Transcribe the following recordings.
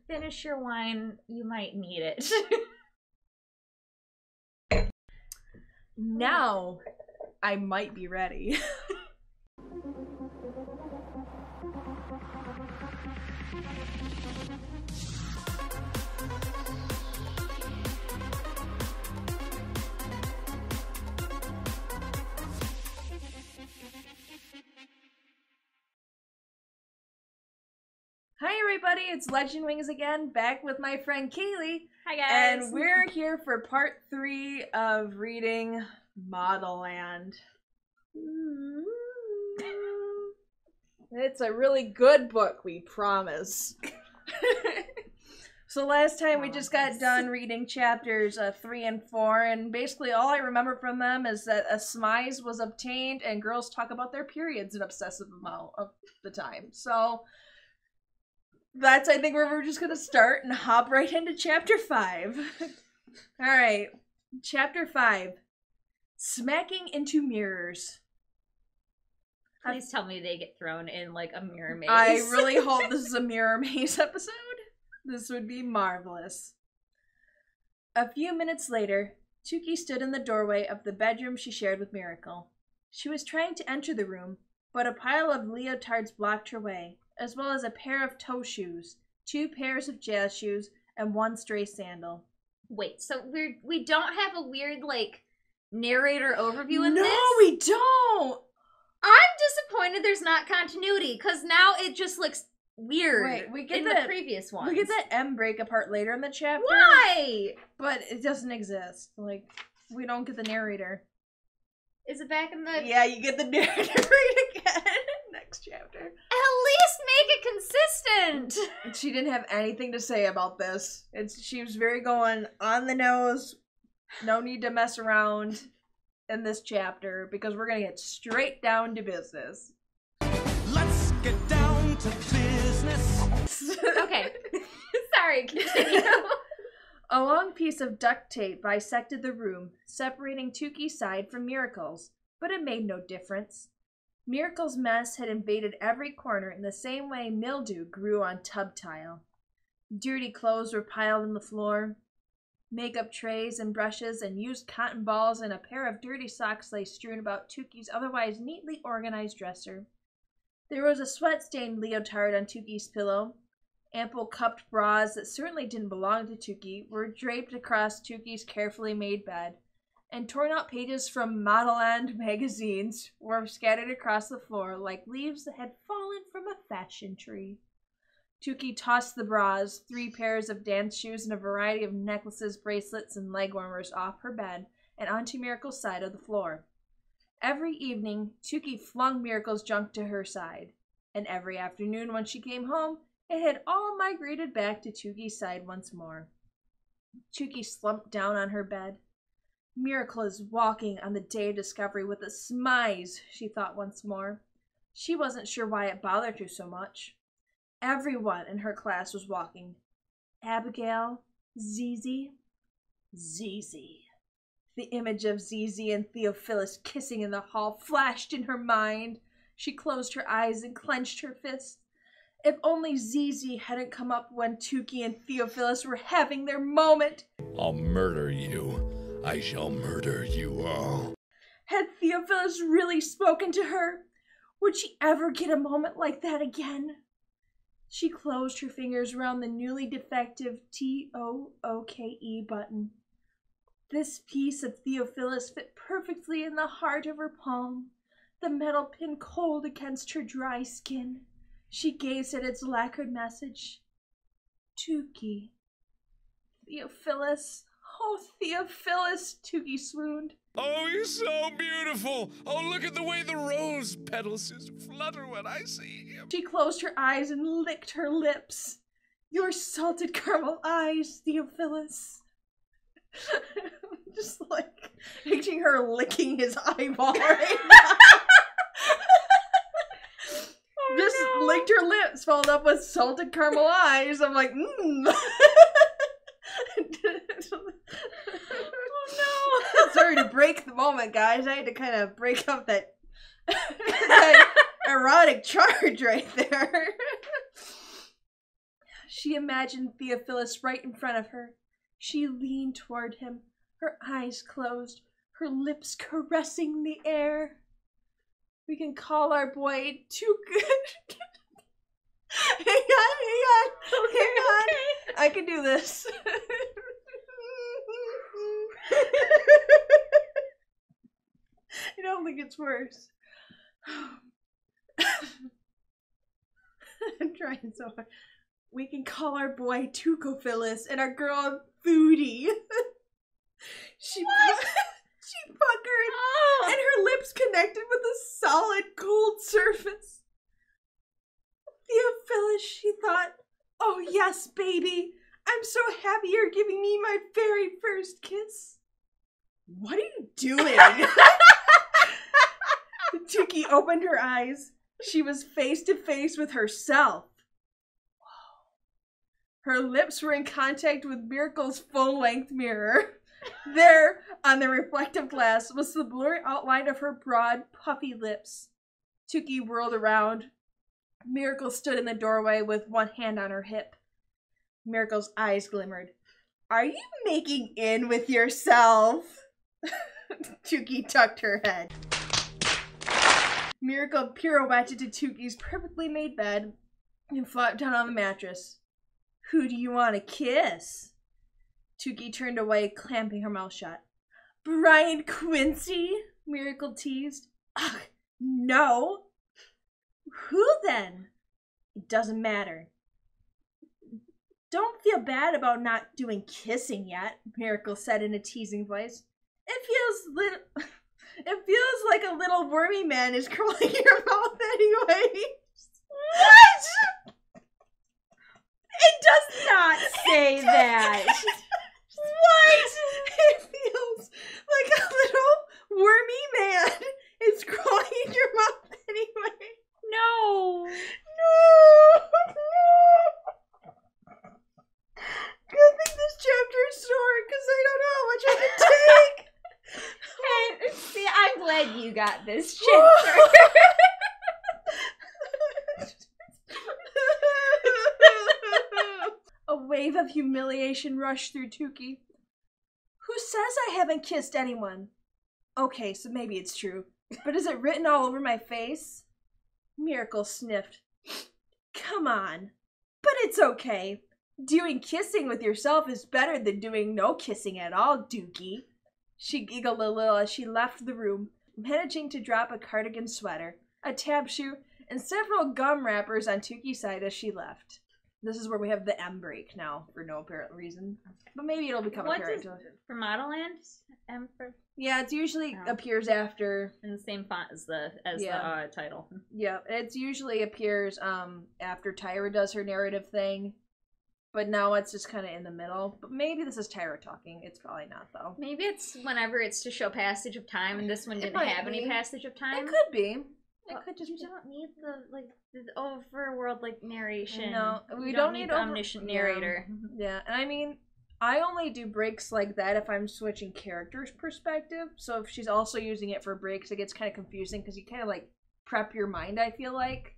finish your wine. You might need it. Now, I might be ready. Hi everybody, it's Legend Wings again, back with my friend Kaylee. Hi guys. And we're here for part 3 of reading Modelland. It's a really good book, we promise. So last time we just got done reading chapters 3 and 4, and basically all I remember from them is that a smize was obtained and girls talk about their periods an obsessive amount of the time. So that's, I think, where we're just gonna start and hop right into chapter 5. Alright, chapter 5. Smacking into mirrors. Please tell me they get thrown in like a mirror maze. I really hope this is a mirror maze episode. This would be marvelous. A few minutes later, Tuki stood in the doorway of the bedroom she shared with Miracle. She was trying to enter the room, but a pile of leotards blocked her way, as well as a pair of toe shoes, 2 pairs of jazz shoes, and 1 stray sandal. Wait, so we don't have a weird, like, narrator overview in this? No, we don't! I'm disappointed there's not continuity, because now it just looks weird. Right, we get in that, the previous one. We get that M break apart later in the chapter. Why? But it doesn't exist. Like, we don't get the narrator. Is it back in the... Yeah, you get the narrator right again. Next chapter. At least make it consistent! She didn't have anything to say about this. She was very going on the nose. No need to mess around in this chapter because we're gonna get straight down to business. Let's get down to business. Okay. Sorry, continue. A long piece of duct tape bisected the room, separating Tuki's side from Miracle's, but it made no difference. Miracle's mess had invaded every corner in the same way mildew grew on tub tile. Dirty clothes were piled on the floor. Makeup trays and brushes and used cotton balls and a pair of dirty socks lay strewn about Tuki's otherwise neatly organized dresser. There was a sweat-stained leotard on Tuki's pillow. Ample cupped bras that certainly didn't belong to Tuki were draped across Tuki's carefully made bed, and torn-out pages from Modelland magazines were scattered across the floor like leaves that had fallen from a fashion tree. Tuki tossed the bras, 3 pairs of dance shoes, and a variety of necklaces, bracelets, and leg warmers off her bed and onto Miracle's side of the floor. Every evening, Tuki flung Miracle's junk to her side, and every afternoon when she came home, it had all migrated back to Tuki's side once more. Tuki slumped down on her bed. Miracle is walking on the day of discovery with a smize, she thought once more. She wasn't sure why it bothered her so much. Everyone in her class was walking. Abigail, Zizi. The image of Zizi and Theophilus kissing in the hall flashed in her mind. She closed her eyes and clenched her fists. If only Zizi hadn't come up when Tuki and Theophilus were having their moment. I'll murder you. I shall murder you all. Had Theophilus really spoken to her? Would she ever get a moment like that again? She closed her fingers around the newly defective TOOKE button. This piece of Theophilus fit perfectly in the heart of her palm, the metal pin cold against her dry skin. She gazed at its lacquered message. Tuki. Theophilus. Oh, Theophilus, Tuki swooned. Oh, you're so beautiful. Oh, look at the way the rose petals just flutter when I see him. She closed her eyes and licked her lips. Your salted caramel eyes, Theophilus. Just like picturing her licking his eyeball right now. Just licked her lips, followed up with salted caramel eyes. I'm like, Oh no. Sorry to break the moment, guys. I had to kind of break up that, that erotic charge right there. She imagined Theophilus right in front of her. She leaned toward him, her eyes closed, her lips caressing the air. We can call our boy too good. Hang on. I can do this. I don't think it's worse. I'm trying so hard. We can call our boy Tucophilus and our girl Foodie. She puckered, and her lips connected with a solid cold surface. Theophilus, she thought, oh yes, baby. I'm so happy you're giving me my very first kiss. What are you doing? Tuki opened her eyes. She was face to face with herself. Her lips were in contact with Miracle's full-length mirror. There, on the reflective glass, was the blurry outline of her broad, puffy lips. Tuki whirled around. Miracle stood in the doorway with one hand on her hip. Miracle's eyes glimmered. Are you making in with yourself? Tuki tucked her head. Miracle pirouetted to Tuki's perfectly made bed and flopped down on the mattress. Who do you want to kiss? Tuki turned away, clamping her mouth shut. Brian Quincy? Miracle teased. Ugh, no. Who then? It doesn't matter. Don't feel bad about not doing kissing yet, Miracle said in a teasing voice. It feels like a little wormy man is curling your mouth anyway. What? It does not say that. What? It feels like a little wormy man is curling your mouth anyway. No. Good thing this chapter is short, because I don't know how much I can take. And, see, I'm glad you got this chapter. A wave of humiliation rushed through Tuki. Who says I haven't kissed anyone? Okay, so maybe it's true. But is it written all over my face? Miracle sniffed. Come on. But it's okay. Doing kissing with yourself is better than doing no kissing at all, Dookie. She giggled a little as she left the room, managing to drop a cardigan sweater, a tab shoe, and several gum wrappers on Tuki's side as she left. This is where we have the M break now, for no apparent reason. But maybe it'll become apparent to us. For Modelland? M for... Yeah, it usually appears after... In the same font as the title. Yeah, it usually appears after Tyra does her narrative thing. But now it's just kind of in the middle. But maybe this is Tyra talking. It's probably not, though. Maybe it's whenever it's to show passage of time, and this one didn't have any passage of time. It could be. It could just You don't need the overworld narration. No, we don't need the omniscient narrator. Yeah, and I mean, I only do breaks like that if I'm switching characters' perspective. So if she's also using it for breaks, it gets kind of confusing because you kind of prep your mind, I feel like,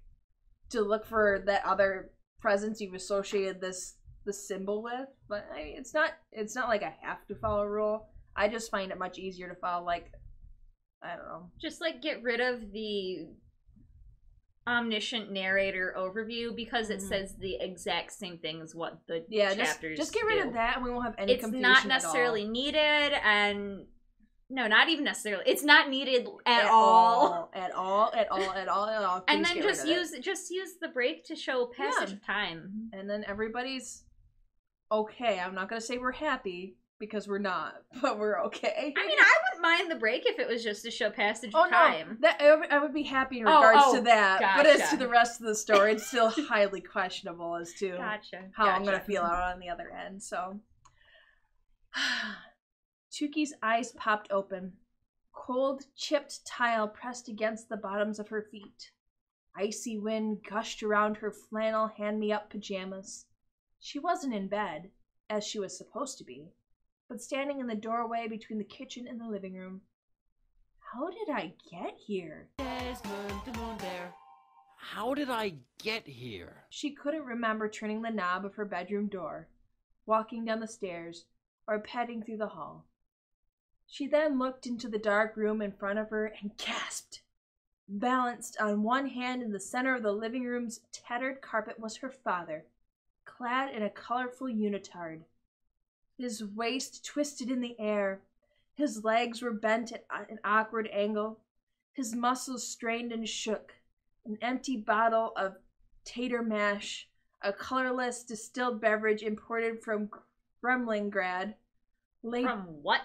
to look for that other presence you've associated the symbol with. But I mean, it's not like I have to follow a rule. I just find it much easier to follow, I don't know. Just get rid of the omniscient narrator overview because it says the exact same thing as what the chapters just get rid do. of that and we won't have any confusion It's not necessarily needed, and no, not even necessarily. It's not needed at all. At all. Please and then get just use the break to show passage of time. And then everybody's okay. I'm not gonna say we're happy because we're not, but we're okay. I mean, I wouldn't mind the break if it was just to show passage of time. No, I would be happy in regards to that. Gotcha. But as to the rest of the story, it's still highly questionable as to how I'm going to feel out on the other end. So, Tuki's eyes popped open. Cold, chipped tile pressed against the bottoms of her feet. Icy wind gushed around her flannel hand-me-up pajamas. She wasn't in bed, as she was supposed to be, but standing in the doorway between the kitchen and the living room. How did I get here? Desmond the Moon Bear. How did I get here? She couldn't remember turning the knob of her bedroom door, walking down the stairs, or padding through the hall. She then looked into the dark room in front of her and gasped. Balanced on one hand in the center of the living room's tattered carpet was her father, clad in a colorful unitard. His waist twisted in the air, his legs were bent at an awkward angle, his muscles strained and shook. An empty bottle of tater mash, a colorless distilled beverage imported from Kremlingrad. From what?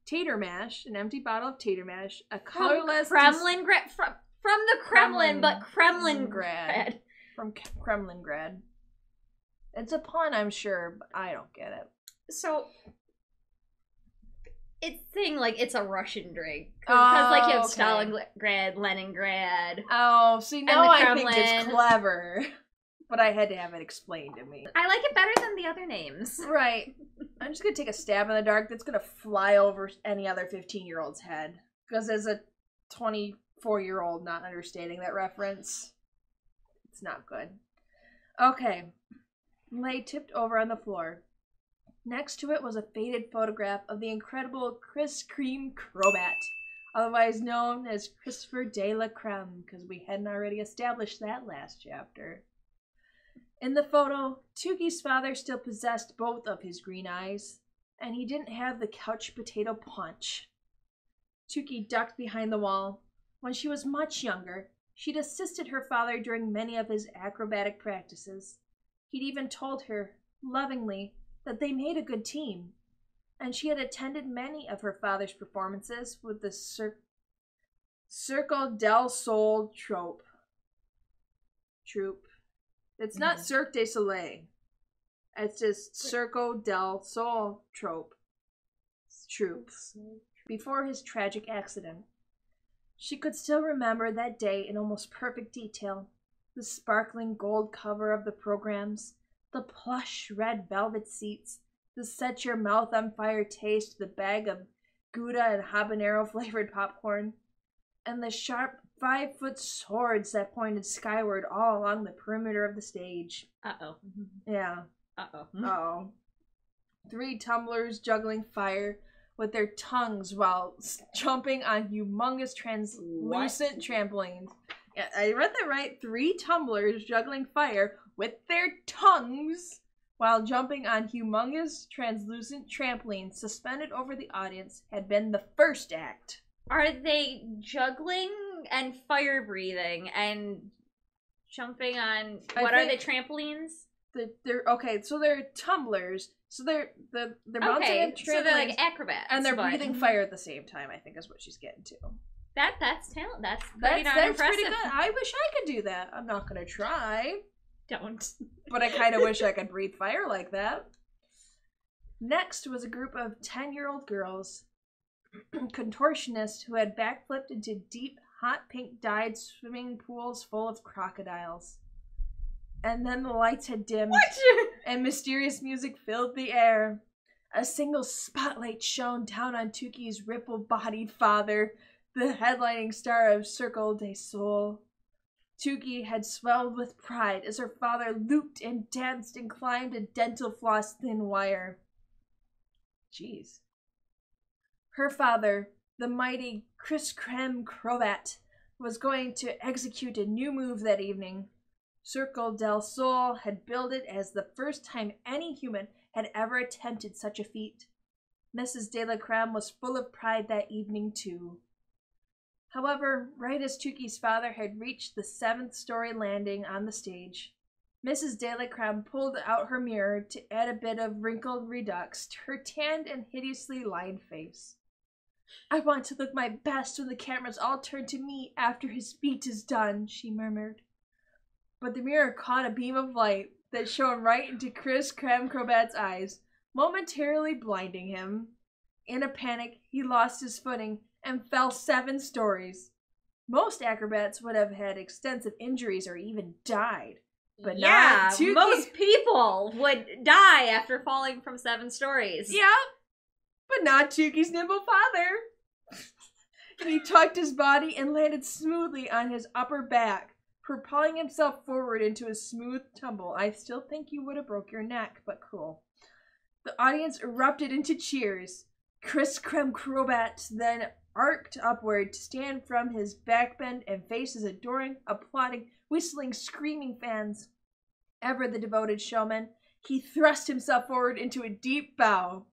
Tater mash, an empty bottle of tater mash, a colorless Kremlingrad from the Kremlin, but Kremlingrad. From Kremlingrad. It's a pun, I'm sure, but I don't get it. So it's saying like it's a Russian drink because like you have Stalingrad, Leningrad. Oh, see now I think it's clever, but I had to have it explained to me. I like it better than the other names. Right. I'm just gonna take a stab in the dark that's gonna fly over any other 15-year-old's head. Because as a 24-year-old not understanding that reference, it's not good. Okay. Lay tipped over on the floor. Next to it was a faded photograph of the incredible Kris Kreem Crobat, otherwise known as Christopher de la Creme, because we hadn't already established that last chapter. In the photo, Tuki's father still possessed both of his green eyes, and he didn't have the couch potato punch. Tuki ducked behind the wall. When she was much younger, she'd assisted her father during many of his acrobatic practices. He'd even told her, lovingly, that they made a good team, and she had attended many of her father's performances with the Cirque del Sol troupe. It's not Cirque du Soleil. It's just Cirque del Sol troupe. Before his tragic accident. She could still remember that day in almost perfect detail. The sparkling gold cover of the programs, the plush red velvet seats, the set-your-mouth-on-fire taste, the bag of Gouda and habanero-flavored popcorn, and the sharp 5-foot swords that pointed skyward all along the perimeter of the stage. Uh-oh. Yeah. Uh-oh. Uh-oh. 3 tumblers juggling fire with their tongues while jumping on humongous translucent trampolines. Yeah, I read that right. 3 tumblers juggling fire with their tongues while jumping on humongous translucent trampolines suspended over the audience had been the first act. Are they juggling and fire breathing and jumping on what are the trampolines? They're tumblers. So they're bouncing on trampolines. So they're like acrobats. And they're breathing fire at the same time, I think is what she's getting to. That's talent. That's pretty darn impressive. Pretty good. I wish I could do that. I'm not gonna try. Don't. But I kind of wish I could breathe fire like that. Next was a group of 10-year-old girls, contortionists who had backflipped into deep, hot pink dyed swimming pools full of crocodiles. And then the lights had dimmed, and mysterious music filled the air. A single spotlight shone down on Tuki's ripple-bodied father, the headlining star of Cirque du Sol. Tuki had swelled with pride as her father looped and danced and climbed a dental floss thin wire. Jeez. Her father, the mighty Kris Kreem Crobat, was going to execute a new move that evening. Cirque del Sol had billed it as the first time any human had ever attempted such a feat. Mrs. de la Creme was full of pride that evening, too. However, right as Tuki's father had reached the 7th-story landing on the stage, Mrs. de la Creme pulled out her mirror to add a bit of wrinkled redux to her tanned and hideously lined face. "I want to look my best when the cameras all turn to me after his feat is done," she murmured. But the mirror caught a beam of light that shone right into Kris Kreem Crobat's eyes, momentarily blinding him. In a panic, he lost his footing and fell 7 stories. Most acrobats would have had extensive injuries or even died. But not Tuki. Most people would die after falling from 7 stories. Yeah, but not Tuki's nimble father. He tucked his body and landed smoothly on his upper back, propelling himself forward into a smooth tumble. I still think you would have broke your neck, but cool. The audience erupted into cheers. Chris Krem-Crobat then arced upward to stand from his backbend and face his adoring, applauding, whistling, screaming fans. Ever the devoted showman, he thrust himself forward into a deep bow,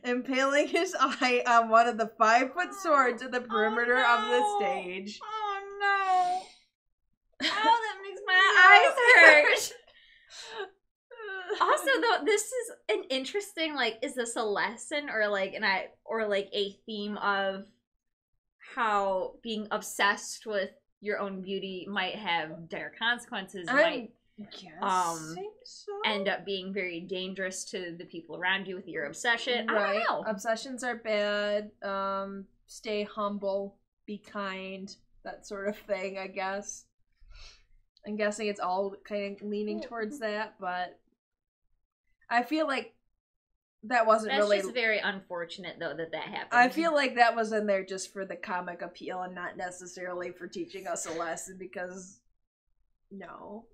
impaling his eye on one of the 5-foot swords at the perimeter of the stage. Oh no! Oh, that makes my eyes hurt. Also, though, this is an interesting, like, is this a lesson or like a theme of how being obsessed with your own beauty might have dire consequences, might end up being very dangerous to the people around you with your obsession. Right. I don't know. Obsessions are bad. Stay humble, be kind, that sort of thing, I guess. I'm guessing it's all kind of leaning towards that, but I feel like that wasn't That's really... just very unfortunate, though, that happened. I feel like that was in there just for the comic appeal and not necessarily for teaching us a lesson, because... No.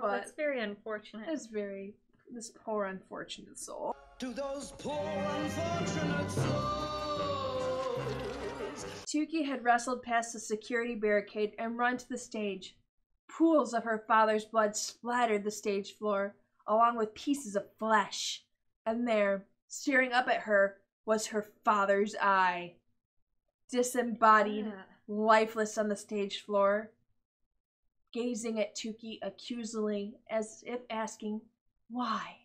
Oh, that's very unfortunate. It's very... This poor unfortunate soul. To those poor unfortunate souls. Tukey had wrestled past the security barricade and run to the stage. Pools of her father's blood splattered the stage floor, along with pieces of flesh. And there, staring up at her, was her father's eye. Disembodied, lifeless on the stage floor, gazing at Tukey accusingly, as if asking, why?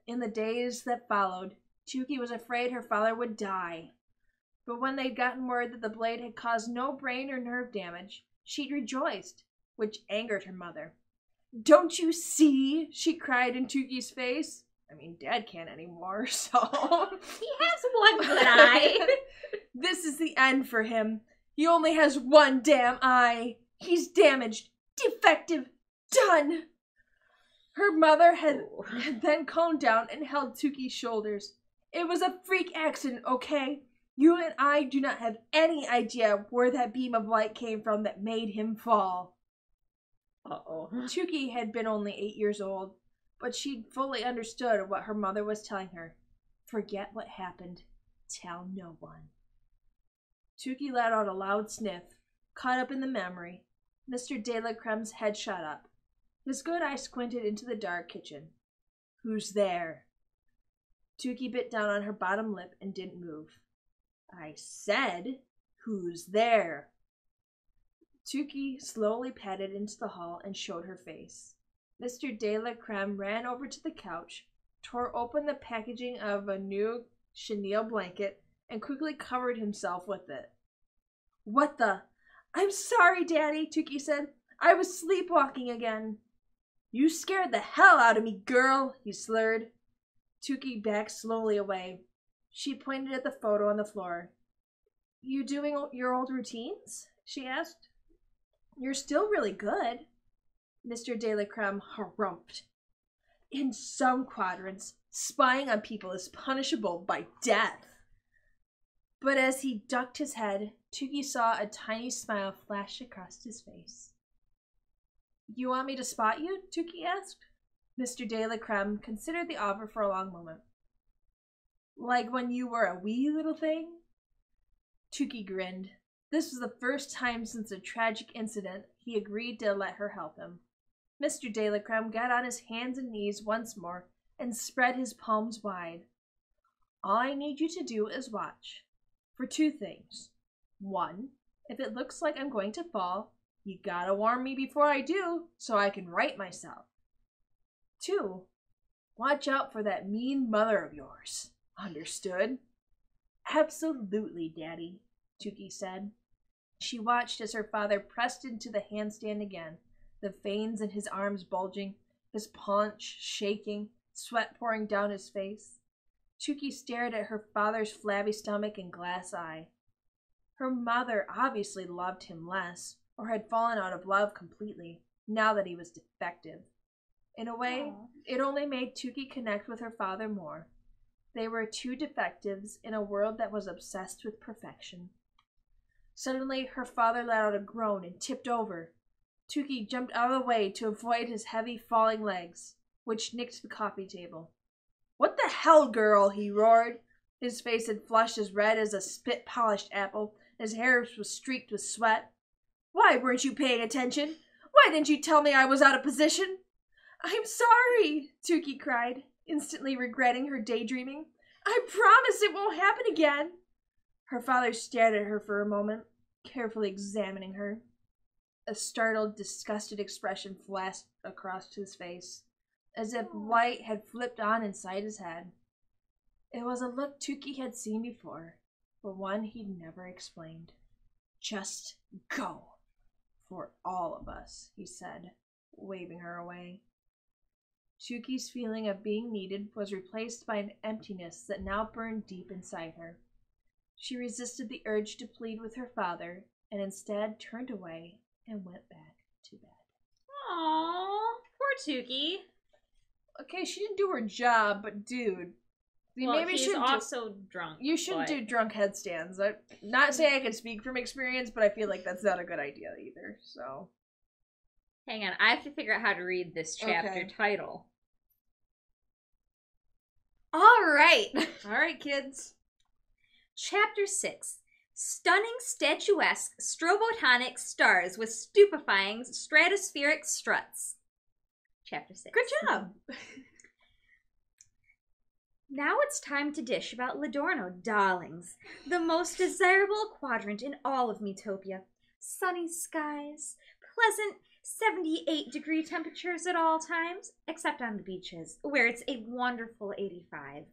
In the days that followed, Tukey was afraid her father would die. But when they'd gotten word that the blade had caused no brain or nerve damage, she'd rejoiced, which angered her mother. Don't you see? She cried in Tukey's face. I mean, Dad can't anymore, so... He has one good eye. This is the end for him. He only has one damn eye. He's damaged, defective, done. Her mother had then calmed down and held Tukey's shoulders. It was a freak accident, okay? You and I do not have any idea where that beam of light came from that made him fall. Uh-oh. Tukey had been only 8 years old, but she'd fully understood what her mother was telling her. Forget what happened. Tell no one. Tukey let out a loud sniff, caught up in the memory. Mr. De la Creme's head shot up. His good eye squinted into the dark kitchen. Who's there? Tukey bit down on her bottom lip and didn't move. I said, who's there? Tukey slowly padded into the hall and showed her face. Mr. De la Creme ran over to the couch, tore open the packaging of a new chenille blanket, and quickly covered himself with it. What the? I'm sorry, Daddy, Tukey said. I was sleepwalking again. You scared the hell out of me, girl, he slurred. Tukey backed slowly away. She pointed at the photo on the floor. You doing your old routines? She asked. You're still really good. Mr. De la Creme harumphed. In some quadrants, spying on people is punishable by death. But as he ducked his head, Tukey saw a tiny smile flash across his face. You want me to spot you? Tukey asked. Mr. De la Creme considered the offer for a long moment. Like when you were a wee little thing? Tukey grinned. This was the first time since a tragic incident he agreed to let her help him. Mr. De la Creme got on his hands and knees once more and spread his palms wide. All I need you to do is watch. For 2 things. 1, if it looks like I'm going to fall, you gotta warn me before I do, so I can right myself. 2, watch out for that mean mother of yours. Understood? Absolutely, Daddy, Tukey said. She watched as her father pressed into the handstand again, the veins in his arms bulging, his paunch shaking, sweat pouring down his face. Tukey stared at her father's flabby stomach and glass eye. Her mother obviously loved him less, or had fallen out of love completely, now that he was defective. In a way, it only made Tukey connect with her father more. They were two defectives in a world that was obsessed with perfection. Suddenly, her father let out a groan and tipped over. Tukey jumped out of the way to avoid his heavy falling legs, which nicked the coffee table. "What the hell, girl?" he roared. His face had flushed as red as a spit-polished apple. His hair was streaked with sweat. "Why weren't you paying attention? Why didn't you tell me I was out of position?" "I'm sorry," Tukey cried, instantly regretting her daydreaming. "I promise it won't happen again." Her father stared at her for a moment, carefully examining her. A startled, disgusted expression flashed across his face, as if light had flipped on inside his head. It was a look Tukey had seen before, but one he'd never explained. "Just go, for all of us," he said, waving her away. Tukey's feeling of being needed was replaced by an emptiness that now burned deep inside her. She resisted the urge to plead with her father, and instead turned away and went back to bed. Aww, poor Tukey. Okay, she didn't do her job, but dude, Well, maybe he's shouldn't also drunk. you shouldn't do drunk headstands. I'm not saying I can speak from experience, but I feel like that's not a good idea either. So, Hang on, I have to figure out how to read this chapter title. All right. all right, kids. Chapter 6. Stunning statuesque strobotonic stars with stupefying stratospheric struts. Chapter 6. Good job. Now it's time to dish about Lidorno, darlings. The most desirable quadrant in all of Metopia. Sunny skies, pleasant 78-degree temperatures at all times, except on the beaches, where it's a wonderful 85.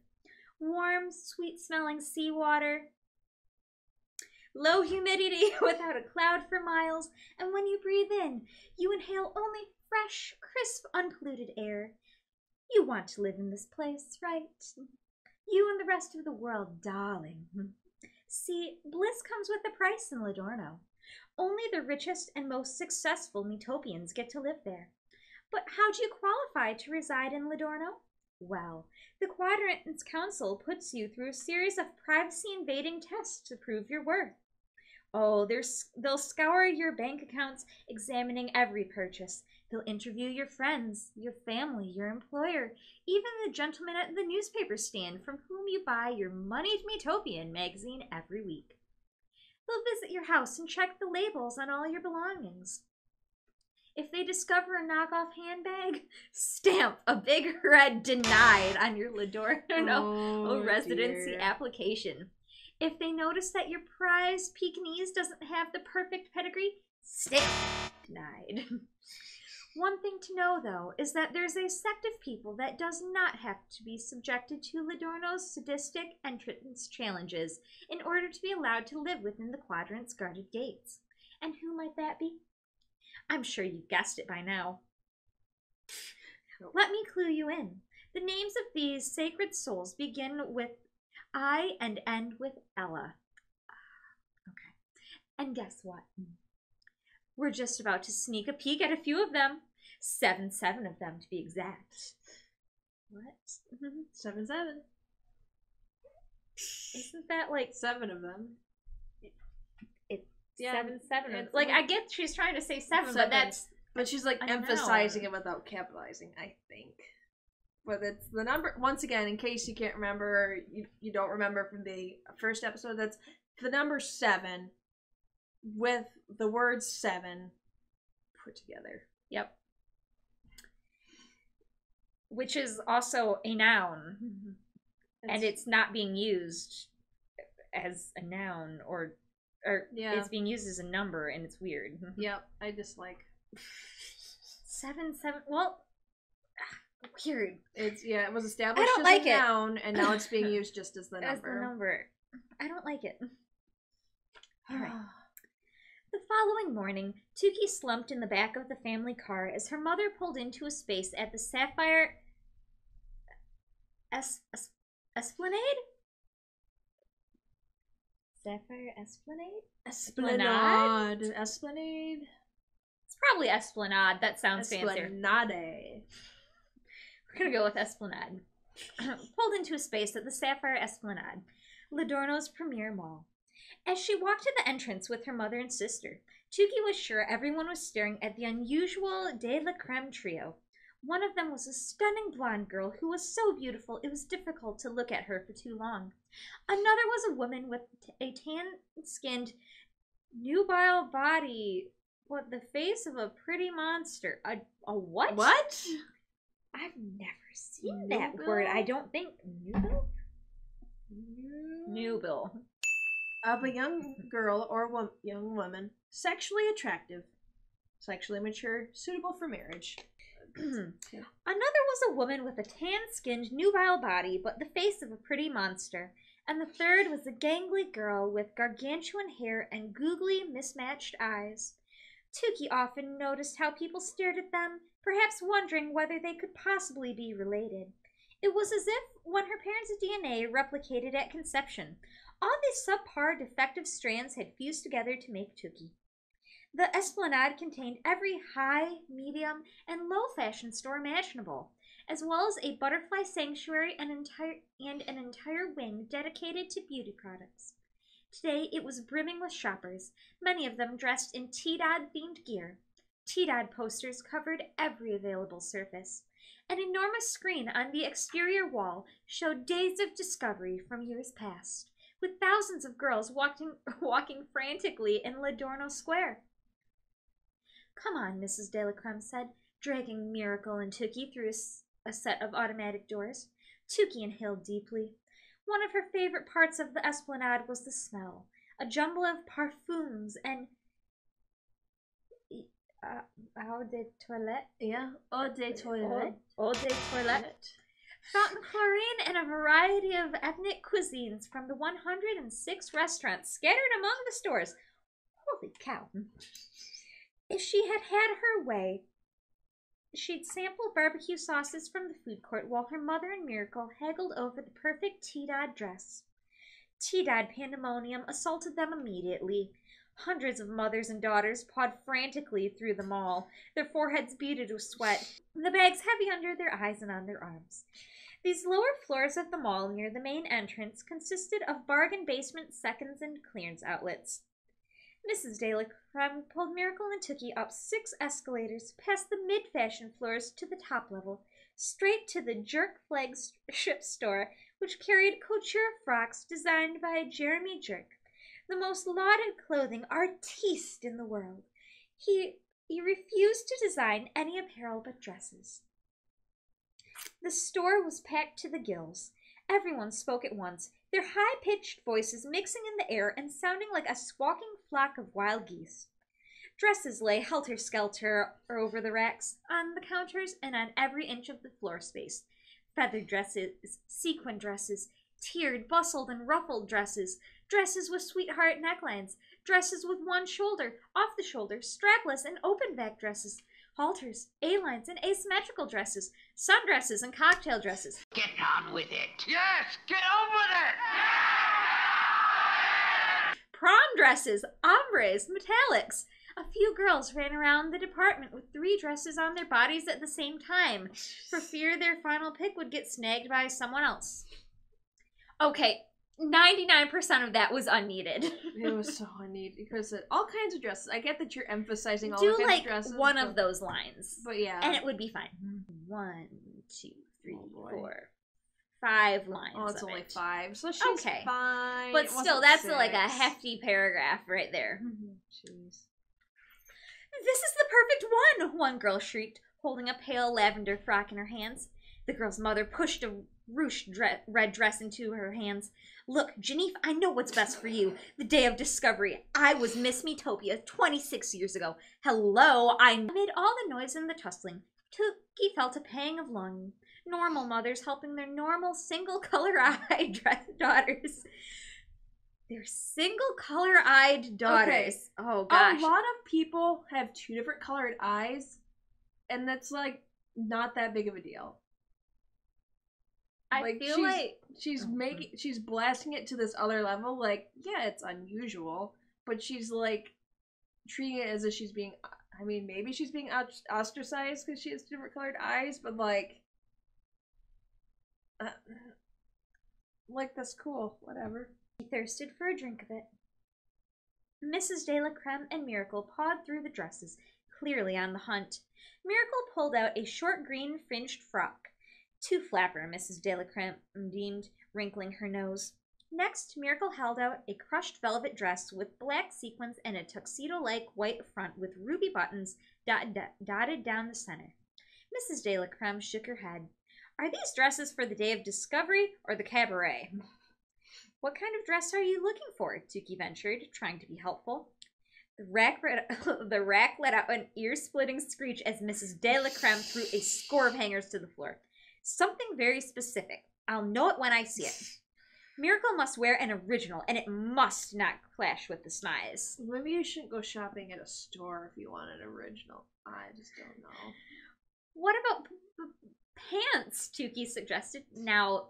Warm, sweet-smelling seawater, low humidity without a cloud for miles, and when you breathe in, you inhale only fresh, crisp, unpolluted air. You want to live in this place, right? You and the rest of the world, darling. See, bliss comes with a price in Lidorno. Only the richest and most successful Metopians get to live there. But how do you qualify to reside in Lidorno? Well, the Quadrant's Council puts you through a series of privacy-invading tests to prove your worth. Oh, they'll scour your bank accounts, examining every purchase. They'll interview your friends, your family, your employer, even the gentleman at the newspaper stand from whom you buy your Moneyed Metopian magazine every week. They'll visit your house and check the labels on all your belongings. If they discover a knockoff handbag, stamp a big red denied on your Lidorno residency application. If they notice that your prize Pekingese doesn't have the perfect pedigree, stamp denied. One thing to know, though, is that there's a sect of people that does not have to be subjected to Lidorno's sadistic entrance challenges in order to be allowed to live within the Quadrant's guarded gates. And who might that be? I'm sure you've guessed it by now. Let me clue you in. The names of these sacred souls begin with I and end with Ella. Okay. And guess what? We're just about to sneak a peek at a few of them. 7 of them to be exact. What? 7. Isn't that like 7 of them? it's Yeah, 7? it's Like, like- I get she's trying to say 7, but 7. that's But she's like I don't emphasizing know. it without capitalizing, I think. But it's the number, once again, in case you can't remember, you don't remember from the first episode, that's the number 7 with the word 7 put together. Yep. Which is also a noun. And it's not being used as a noun or Yeah. it's being used as a number, and it's weird. Yep, I dislike. 7. Well, weird. It was established don't as like a it. noun, and now it's being used just as the number. As the number. I don't like it. All right. The following morning, Tukey slumped in the back of the family car as her mother pulled into a space at the Sapphire Esplanade? Sapphire Esplanade? Esplanade. It's probably Esplanade. That sounds fancier. Esplanade. We're gonna go with Esplanade. pulled into a space at the Sapphire Esplanade, Ladorno's premier mall. As she walked to the entrance with her mother and sister, Tukey was sure everyone was staring at the unusual de la creme trio. One of them was a stunning blonde girl who was so beautiful it was difficult to look at her for too long. Another was a woman with a tan-skinned, nubile body, but the face of a pretty monster. A what? What? I've never seen that word. I don't think nubile. Nubile. Of a young girl or young woman, sexually attractive, sexually mature, suitable for marriage. Another was a woman with a tan-skinned, nubile body, but the face of a pretty monster. And the third was a gangly girl with gargantuan hair and googly, mismatched eyes. Tukey often noticed how people stared at them, perhaps wondering whether they could possibly be related. It was as if when her parents' DNA replicated at conception, all these subpar defective strands had fused together to make Tukey. The Esplanade contained every high, medium, and low fashion store imaginable, as well as a butterfly sanctuary and an entire wing dedicated to beauty products. Today it was brimming with shoppers, many of them dressed in T-Dod-themed gear. T-Dod posters covered every available surface. An enormous screen on the exterior wall showed days of discovery from years past, with thousands of girls walking frantically in Ladorno Square. "Come on," Mrs. Delacreme said, dragging Miracle and Tukey through a set of automatic doors. Tukey inhaled deeply. One of her favorite parts of the Esplanade was the smell, a jumble of parfums and eau de toilette. Yeah, eau de toilette. Eau de toilette. Fountain chlorine and a variety of ethnic cuisines from the 106 restaurants scattered among the stores. Holy cow. If she had had her way, she'd sample barbecue sauces from the food court while her mother and Miracle haggled over the perfect T-Dod dress. T-Dod pandemonium assaulted them immediately. Hundreds of mothers and daughters pawed frantically through the mall, their foreheads beaded with sweat, the bags heavy under their eyes and on their arms. These lower floors of the mall near the main entrance consisted of bargain basement seconds and clearance outlets. Mrs. Delacreme pulled Miracle and Tukey up 6 escalators past the mid-fashion floors to the top level, straight to the Jerk flagship store, which carried couture frocks designed by Jeremy Jerk, the most lauded clothing artiste in the world. He refused to design any apparel but dresses. The store was packed to the gills. Everyone spoke at once, their high-pitched voices mixing in the air and sounding like a squawking flock of wild geese. Dresses lay helter-skelter over the racks, on the counters, and on every inch of the floor space. Feathered dresses, sequin dresses, tiered, bustled, and ruffled dresses, dresses with sweetheart necklines, dresses with one shoulder, off the shoulder, strapless and open-back dresses, halters, A-lines, and asymmetrical dresses, sundresses, and cocktail dresses. Get on with it. Yes, get on with it! Prom dresses, ombres, metallics. A few girls ran around the department with 3 dresses on their bodies at the same time, for fear their final pick would get snagged by someone else. Okay, 99% of that was unneeded. It was so unneeded because all kinds of dresses. I get that you're emphasizing all Do kinds like of dresses. one of those lines, But yeah. and it would be fine. 1, 2, 3, Oh, boy. 4, 5 lines. Oh, it's of only it. 5, so she's Okay. fine. But It still, wasn't that's 6. like a hefty paragraph right there. Jeez. "This is the perfect one!" one girl shrieked, holding a pale lavender frock in her hands. The girl's mother pushed a ruched red dress into her hands. "Look, Genevieve, I know what's best for you. The day of discovery. I was Miss Metopia 26 years ago. Hello, Amid all the noise and the tussling, Tukey felt a pang of longing. Normal mothers helping their normal single color-eyed daughters. Their single color-eyed daughters. Okay. Oh, gosh. A lot of people have 2 different colored eyes, and that's like not that big of a deal. I feel like she's blasting it to this other level. Like, yeah, it's unusual, but she's like treating it as if she's being. I mean, maybe she's being ostracized because she has different colored eyes, but like, Like, that's cool. Whatever. He thirsted for a drink of it. Mrs. de la Creme and Miracle pawed through the dresses, clearly on the hunt. Miracle pulled out a short green fringed frock. Too flapper, Mrs. de la Creme deemed, wrinkling her nose. Next, Miracle held out a crushed velvet dress with black sequins and a tuxedo-like white front with ruby buttons dotted down the center. Mrs. de la Creme shook her head. Are these dresses for the day of discovery or the cabaret? What kind of dress are you looking for? Tukey ventured, trying to be helpful. The rack let out an ear-splitting screech as Mrs. de la Creme threw a score of hangers to the floor. Something very specific. I'll know it when I see it. Miracle must wear an original, and it must not clash with the smize. Maybe you shouldn't go shopping at a store if you want an original. I just don't know. What about pants? Tukey suggested. Now,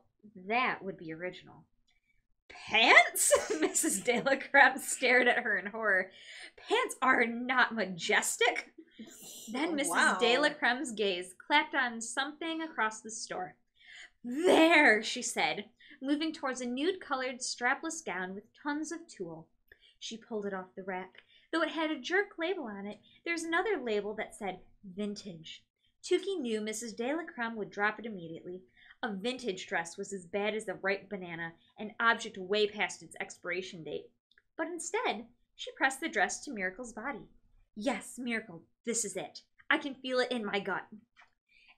that would be original. Pants? Mrs. de la Creme stared at her in horror. Pants are not majestic. Then Mrs. de la Creme's gaze clapped on something across the store. There, she said, moving towards a nude-colored strapless gown with tons of tulle. She pulled it off the rack. Though it had a jerk label on it, there's another label that said vintage. Tukey knew Mrs. de la Creme would drop it immediately. A vintage dress was as bad as a ripe banana, an object way past its expiration date. But instead, she pressed the dress to Miracle's body. Yes, Miracle, this is it. I can feel it in my gut.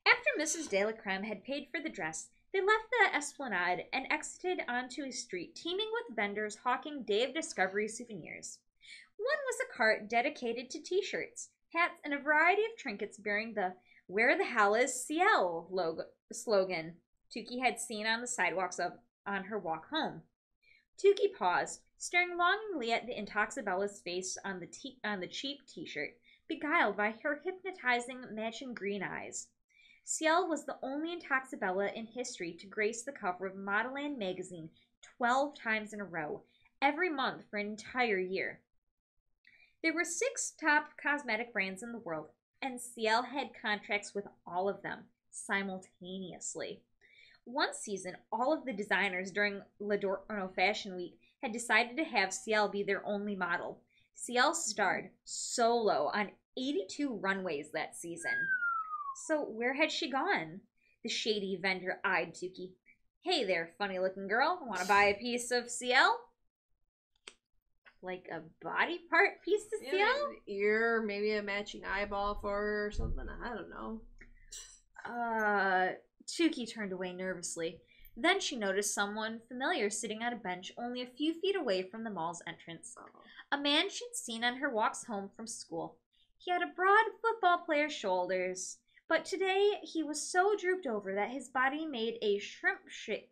After Mrs. de la Creme had paid for the dress, they left the esplanade and exited onto a street teeming with vendors hawking Day of Discovery souvenirs. One was a cart dedicated to t-shirts, hats, and a variety of trinkets bearing the Where the Hell is Ciel slogan Tukey had seen on the sidewalks on her walk home. Tukey paused, staring longingly at the Intoxibella's face on the cheap t-shirt, beguiled by her hypnotizing matching green eyes. Ciel was the only Intoxibella in history to grace the cover of Modeland magazine 12 times in a row, every month for an entire year. There were 6 top cosmetic brands in the world, and Ciel had contracts with all of them simultaneously. One season, all of the designers during L'Adorno Fashion Week had decided to have Ciel be their only model. Ciel starred solo on 82 runways that season. So where had she gone? The shady vendor eyed Tukey. Hey there, funny-looking girl. Want to buy a piece of Ciel? Like a body part piece of Ciel? An ear, maybe a matching eyeball for her or something. I don't know. Tukey turned away nervously. Then she noticed someone familiar sitting on a bench only a few feet away from the mall's entrance. A man she'd seen on her walks home from school. He had a broad football player's shoulders, but today he was so drooped over that his body made a shrimp shape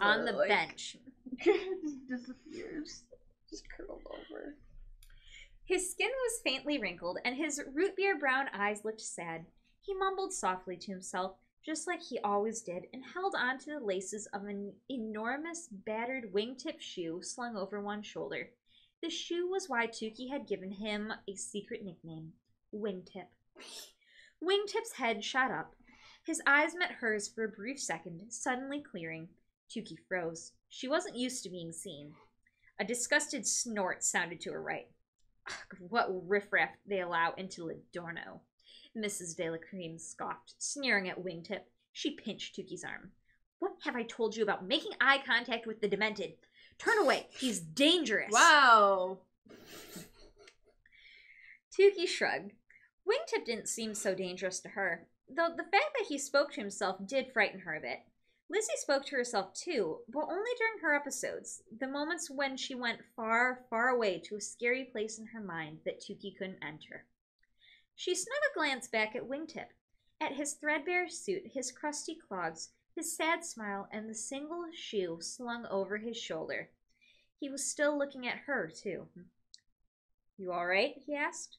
on the bench. Just disappears. Just curled over. His skin was faintly wrinkled, and his root beer brown eyes looked sad. He mumbled softly to himself, just like he always did, and held on to the laces of an enormous, battered wingtip shoe slung over one shoulder. The shoe was why Tukey had given him a secret nickname, Wingtip. Wingtip's head shot up. His eyes met hers for a brief second, suddenly clearing. Tukey froze. She wasn't used to being seen. A disgusted snort sounded to her right. Ugh, what riffraff they allow into L'Adorno. Mrs. de la Creme scoffed, sneering at Wingtip. She pinched Tukey's arm. What have I told you about making eye contact with the demented? Turn away. He's dangerous. Wow. Tukey shrugged. Wingtip didn't seem so dangerous to her, though the fact that he spoke to himself did frighten her a bit. Lizzie spoke to herself too, but only during her episodes, the moments when she went far, far away to a scary place in her mind that Tukey couldn't enter. She snug a glance back at Wingtip, at his threadbare suit, his crusty clogs, his sad smile, and the single shoe slung over his shoulder. He was still looking at her, too. You all right? He asked.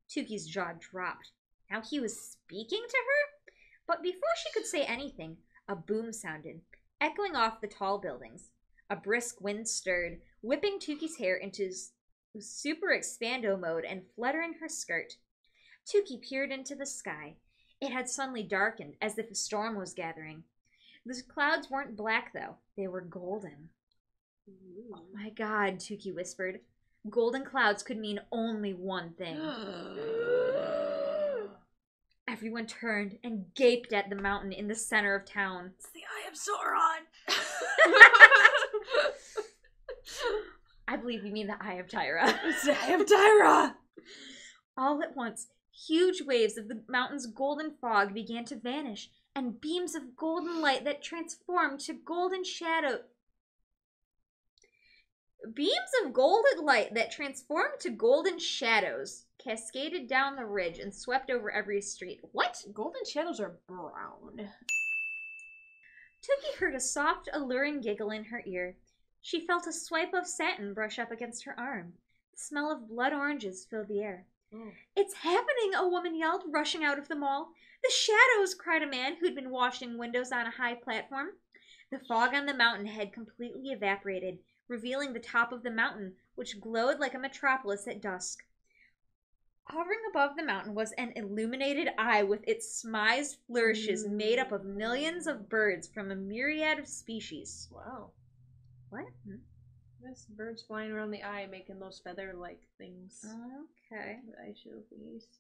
Tukey's jaw dropped. Now he was speaking to her? But before she could say anything, a boom sounded, echoing off the tall buildings. A brisk wind stirred, whipping Tukey's hair into super expando mode and fluttering her skirt. Tukey peered into the sky. It had suddenly darkened, as if a storm was gathering. The clouds weren't black, though. They were golden. Ooh. Oh my God, Tukey whispered. Golden clouds could mean only one thing. Everyone turned and gaped at the mountain in the center of town. It's the Eye of Sauron. I believe you mean the Eye of Tyra. It's the Eye of Tyra. All at once, huge waves of the mountain's golden fog began to vanish, and beams of golden light that transformed to golden shadow. Beams of golden light that transformed to golden shadows cascaded down the ridge and swept over every street. What? Golden shadows are brown. Tukey heard a soft, alluring giggle in her ear. She felt a swipe of satin brush up against her arm. The smell of blood oranges filled the air. Oh. It's happening, a woman yelled, rushing out of the mall. The shadows, cried a man who'd been washing windows on a high platform. The fog on the mountain had completely evaporated, revealing the top of the mountain, which glowed like a metropolis at dusk. Hovering above the mountain was an illuminated eye with its smized flourishes made up of millions of birds from a myriad of species. Wow. What? There's birds flying around the eye making those feather-like things. Okay. The eye show thingies.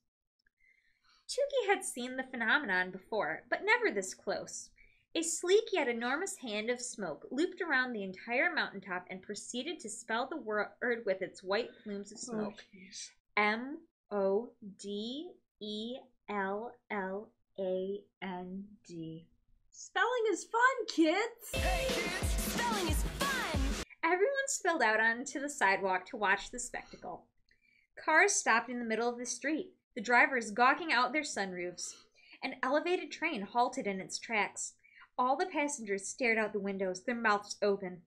Tukey had seen the phenomenon before, but never this close. A sleek yet enormous hand of smoke looped around the entire mountaintop and proceeded to spell the word with its white plumes of smoke. M-O-D-E-L-L-A-N-D. Spelling is fun, kids! Hey kids, spelling is fun! Everyone spilled out onto the sidewalk to watch the spectacle. Cars stopped in the middle of the street, the drivers gawking out their sunroofs. An elevated train halted in its tracks. All the passengers stared out the windows, their mouths open.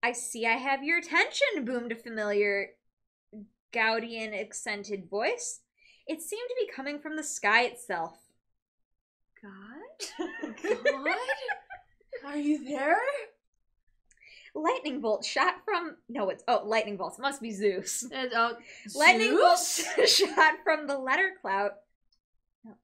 I see I have your attention, boomed a familiar Gaudian accented voice. It seemed to be coming from the sky itself. God? God? Are you there? Lightning bolt shot from... No, it's... Oh, lightning bolts. It must be Zeus. Lightning bolt shot from the letter cloud. No.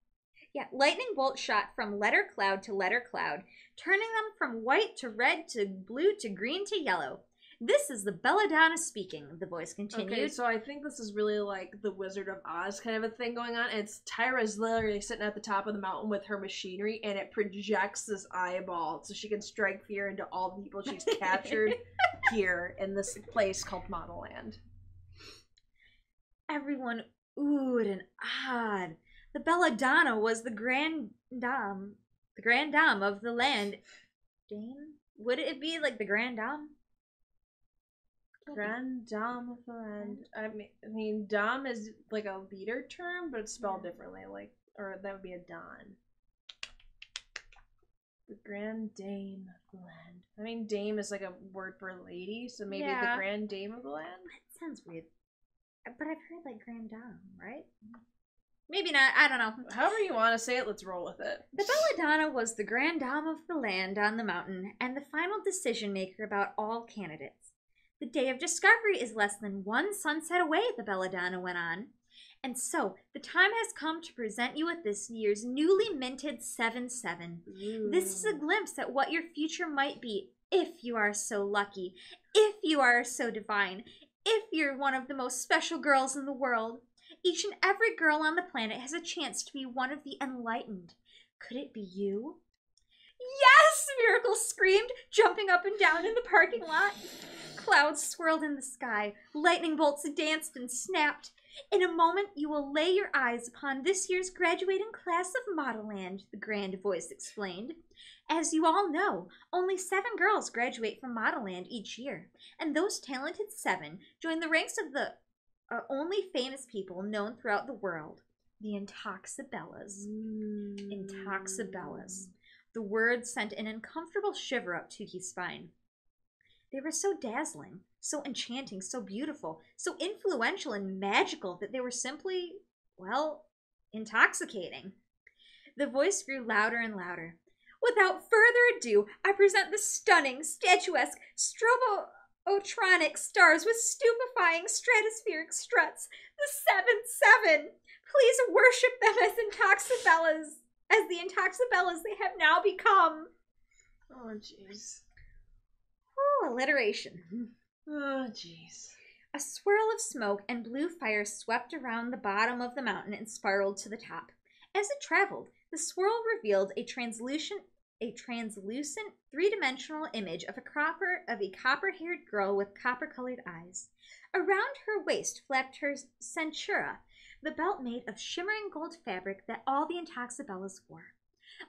Yeah, lightning bolt shot from letter cloud to letter cloud, turning them from white to red to blue to green to yellow. This is the Belladonna speaking, the voice continued. Okay, so I think this is really like the Wizard of Oz kind of a thing going on. It's Tyra's literally sitting at the top of the mountain with her machinery, and it projects this eyeball so she can strike fear into all the people she's captured here in this place called Model Land. Everyone oohed and ahed. The Belladonna was the grand dame of the land. Dame? Would it be like the grand dame? Grand Dame of the Land. I mean, Dame is like a leader term, but it's spelled differently. Like, or that would be a Don. The Grand Dame of the Land. I mean, Dame is like a word for lady, so maybe the Grand Dame of the Land? That sounds weird. But I've heard like grand dame, right? Maybe not. I don't know. However you want to say it, let's roll with it. The Belladonna was the grand dame of the land on the mountain and the final decision maker about all candidates. The day of discovery is less than one sunset away, the Belladonna went on. And so, the time has come to present you with this year's newly minted 7-7. This is a glimpse at what your future might be, if you are so lucky, if you are so divine, if you're one of the most special girls in the world. Each and every girl on the planet has a chance to be one of the enlightened. Could it be you? Yes! Miracle screamed, jumping up and down in the parking lot. Clouds swirled in the sky. Lightning bolts danced and snapped. In a moment, you will lay your eyes upon this year's graduating class of Model Land, the grand voice explained. As you all know, only 7 girls graduate from Model Land each year, and those talented 7 join the ranks of the only famous people known throughout the world, the Intoxibellas. Intoxibellas. The word sent an uncomfortable shiver up Tukey's spine. They were so dazzling, so enchanting, so beautiful, so influential and magical that they were simply, well, intoxicating. The voice grew louder and louder. Without further ado, I present the stunning, statuesque, strobotronic stars with stupefying stratospheric struts, the 7-7. Please worship them as the Intoxibellas they have now become. Oh, jeez. Oh, alliteration. Oh, jeez. A swirl of smoke and blue fire swept around the bottom of the mountain and spiraled to the top. As it traveled, the swirl revealed a translucent three-dimensional image of a copper-haired girl with copper-colored eyes. Around her waist flapped her centura, the belt made of shimmering gold fabric that all the Intoxibellas wore.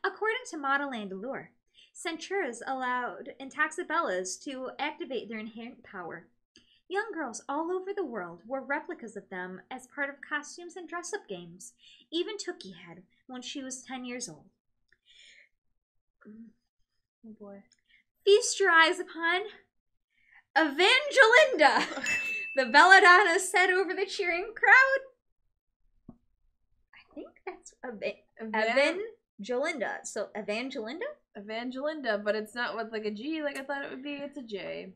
According to Modelland lore, centuras allowed Intoxibellas to activate their inherent power. Young girls all over the world wore replicas of them as part of costumes and dress-up games. Even Tookie had when she was 10 years old. Oh boy. Feast your eyes upon Evangelinda, the belladonna said over the cheering crowd. I think that's Evangelinda. So Evangelinda? Evangelinda, but it's not with like a G like I thought it would be. It's a J.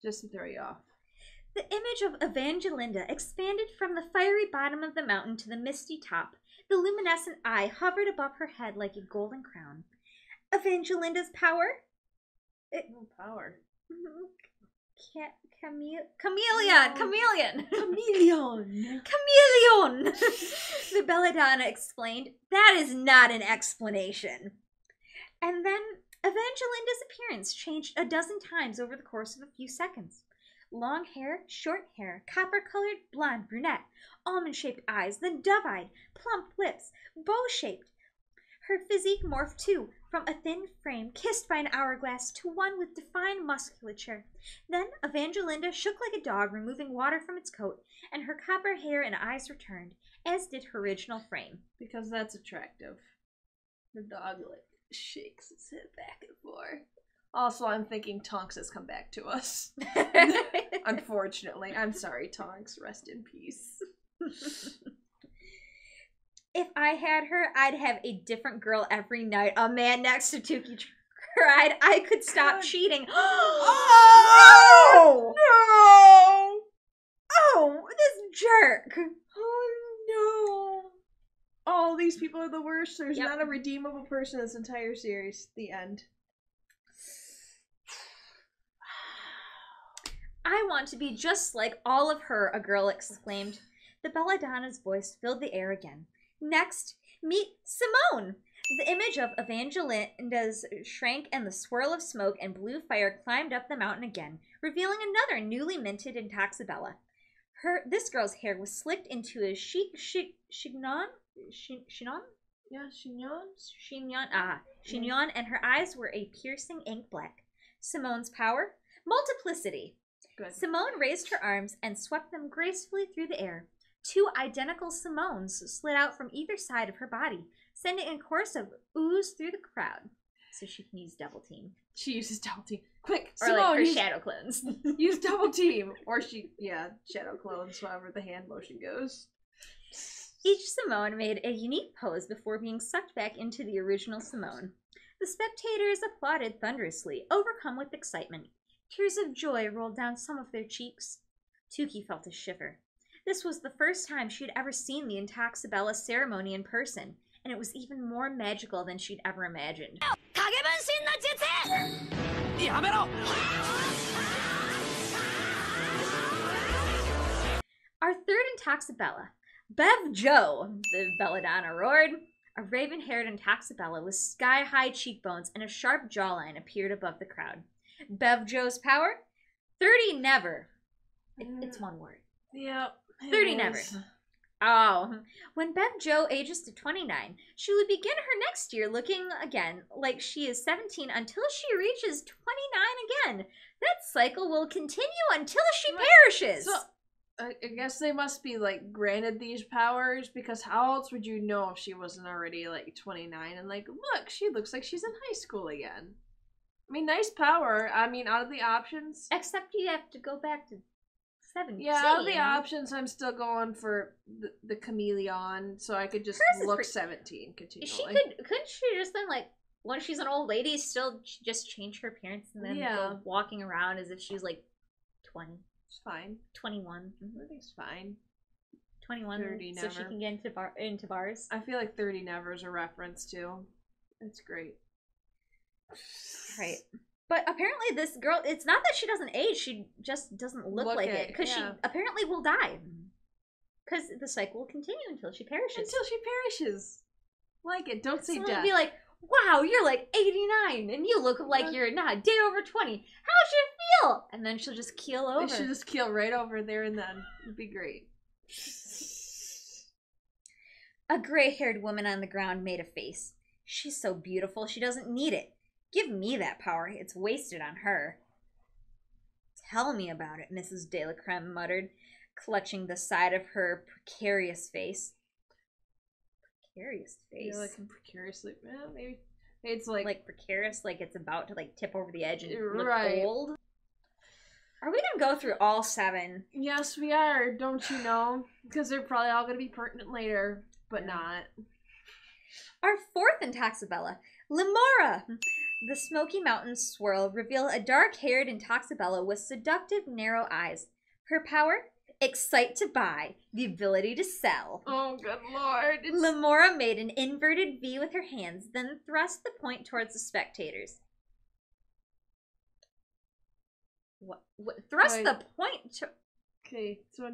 Just to throw you off. The image of Evangelinda expanded from the fiery bottom of the mountain to the misty top. The luminescent eye hovered above her head like a golden crown. Evangelinda's power? Power. Chameleon! The belladonna explained. That is not an explanation. And then Evangelinda's appearance changed a dozen times over the course of a few seconds. Long hair, short hair, copper-colored, blonde, brunette, almond-shaped eyes, then dove-eyed, plump lips, bow-shaped. Her physique morphed too, from a thin frame kissed by an hourglass to one with defined musculature. Then Evangelinda shook like a dog, removing water from its coat, and her copper hair and eyes returned, as did her original frame. Because that's attractive. The dog like shakes its head back and forth. Also, I'm thinking Tonks has come back to us. Unfortunately. I'm sorry, Tonks. Rest in peace. If I had her, I'd have a different girl every night. A man next to Tookie cried, I could stop cheating. Oh! No! Oh, this jerk. Oh, no. All these people are the worst. There's Yep. not a redeemable person in this entire series. The end. I want to be just like all of her, a girl exclaimed. The belladonna's voice filled the air again. Next, meet Simone. The image of Evangelinda's shrank and the swirl of smoke and blue fire climbed up the mountain again, revealing another newly minted Intoxibella. This girl's hair was slicked into a chignon? Yeah, Chignon, and her eyes were a piercing ink black. Simone's power? Multiplicity. Good. Simone raised her arms and swept them gracefully through the air. Two identical Simones slid out from either side of her body, sending a chorus of oohs through the crowd. So she can use double team. She uses double team. Quick, Or Simone, like her use, shadow clones. use double team. Or shadow clones, however the hand motion goes. Each Simone made a unique pose before being sucked back into the original Simone. The spectators applauded thunderously, overcome with excitement. Tears of joy rolled down some of their cheeks. Tookie felt a shiver. This was the first time she had ever seen the Intoxibella ceremony in person, and it was even more magical than she'd ever imagined. Our third Intoxibella, Bev Joe, the belladonna roared. A raven-haired Intoxibella with sky-high cheekbones and a sharp jawline appeared above the crowd. Bev Joe's power? 30 never. It's one word. Yep. 30 never. Oh. When Bev Joe ages to 29, she would begin her next year looking again like she is 17 until she reaches 29 again. That cycle will continue until she perishes. So, I guess they must be, like, granted these powers, because how else would you know if she wasn't already, like, 29 and, like, look, she looks like she's in high school again. I mean, nice power. I mean, out of the options... Except you have to go back to 17. Yeah, out of the options, I'm still going for the chameleon, so I could just look 17 continually. Couldn't she just then, like, when she's an old lady, still just change her appearance and then go walking around as if she's, like, 20? It's fine. 21. Everything's fine. 21 30 so she never. can get into bars. I feel like 30 Never is a reference too. It's great. Right. But apparently this girl, it's not that she doesn't age, she just doesn't look like it. Because she apparently will die. Because the cycle will continue until she perishes. Until she perishes. Like it. Don't say Someone death. will be like, wow, you're like 89 and you look like you're not a day over 20. How'd you feel? And then she'll just keel over. She'll just keel right over there and then. It'd be great. A gray-haired woman on the ground made a face. She's so beautiful, she doesn't need it. Give me that power. It's wasted on her. Tell me about it, Mrs. De la Creme muttered, clutching the side of her precarious face. Precarious face? Yeah, like precariously. Maybe it's like precarious, like it's about to like tip over the edge and look right. old. Are we gonna go through all 7? Yes, we are. Don't you know? Because they're probably all gonna be pertinent later, but not. Our 4th Intoxibella, Limora. The Smoky Mountains swirl reveal a dark-haired Intoxibella with seductive, narrow eyes. Her power? Excite to buy, the ability to sell. Oh, good lord. Limora made an inverted V with her hands, then thrust the point towards the spectators. What thrust Wait. the point to... Okay, so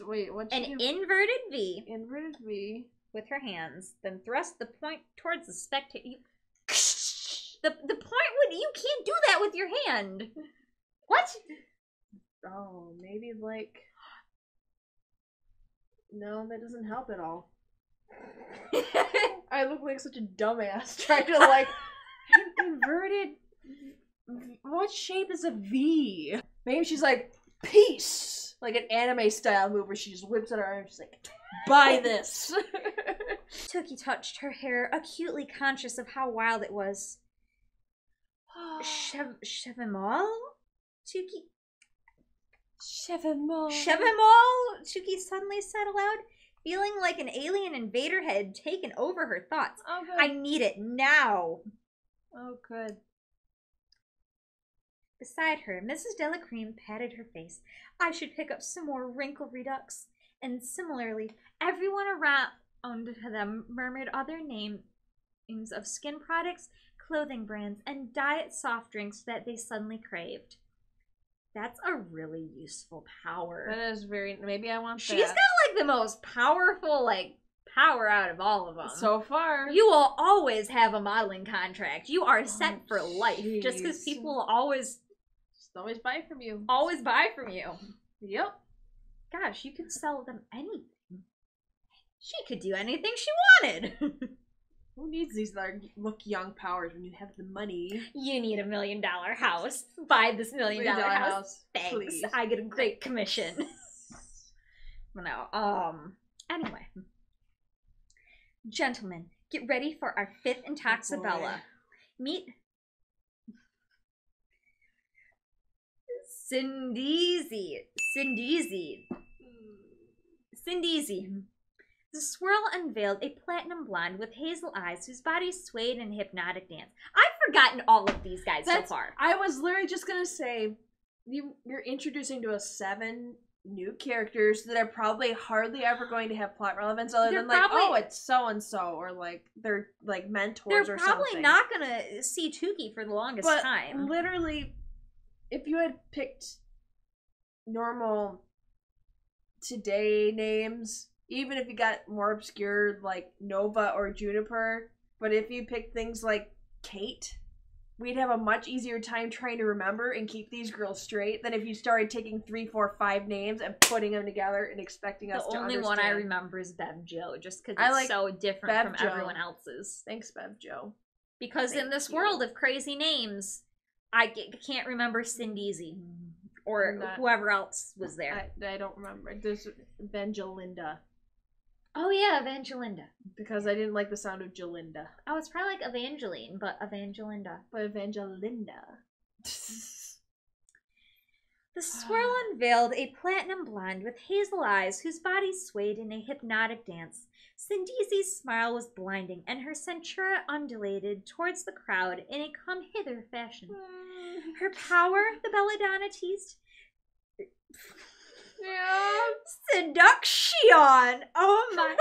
wait, what'd An she do? inverted V Inverted V. with her hands, then thrust the point towards the spectator. The point would... You can't do that with your hand. What? Oh, maybe like... No, that doesn't help at all. I look like such a dumbass trying to like... Inverted... What shape is a V? Maybe she's like, peace! Like an anime style move where she just whips it out and she's like, buy this! Tookie touched her hair, acutely conscious of how wild it was. Chevemal? Tookie... Chevemal. Chevemal? Tookie suddenly said aloud, feeling like an alien invader had taken over her thoughts. Oh, good. I need it now. Oh, good. Beside her, Mrs. Delacreme patted her face. I should pick up some more wrinkle redux. And similarly, everyone around them murmured other names of skin products, clothing brands, and diet soft drinks that they suddenly craved. That's a really useful power. That is very... Maybe I want that. She's got, like, the most powerful, like, power out of all of them. So far. You will always have a modeling contract. You are set for life. Just because jeez. people will always buy from you. always buy from you. Yep. Gosh, you could sell them anything. She could do anything she wanted. Who needs these like look young powers when you have the money? You need $1 million house. Buy this $1 million house. Thanks. please. I get a great commission. No. Anyway. Gentlemen, get ready for our 5th Intoxibella. Meet Cindeezy. The swirl unveiled a platinum blonde with hazel eyes whose body swayed in a hypnotic dance. I've forgotten all of these guys so far. I was literally just gonna say, you're introducing to us 7 new characters that are probably hardly ever going to have plot relevance other than like, oh, it's so-and-so, or like, they're like mentors or something. They're probably not gonna see Tookie for the longest time. Literally, if you had picked normal today names, even if you got more obscure like Nova or Juniper, but if you picked things like Kate, we'd have a much easier time trying to remember and keep these girls straight than if you started taking 3, 4, 5 names and putting them together and expecting us to understand. The only one I remember is Bev Joe, just because I it's like so different Bev from Jo. everyone else's. Thanks, Bev Joe. Because in this world of crazy names, I can't remember Cindeezy or whoever else was there. I don't remember. There's Evangelinda. Oh yeah, Evangelinda. Because I didn't like the sound of Jalinda. Oh, it's probably like Evangeline, but Evangelinda. But Evangelinda. The swirl unveiled a platinum blonde with hazel eyes whose body swayed in a hypnotic dance. Cindeezy's smile was blinding, and her centura undulated towards the crowd in a come-hither fashion. Her power, the belladonna teased. Yeah. Seduction. Oh my.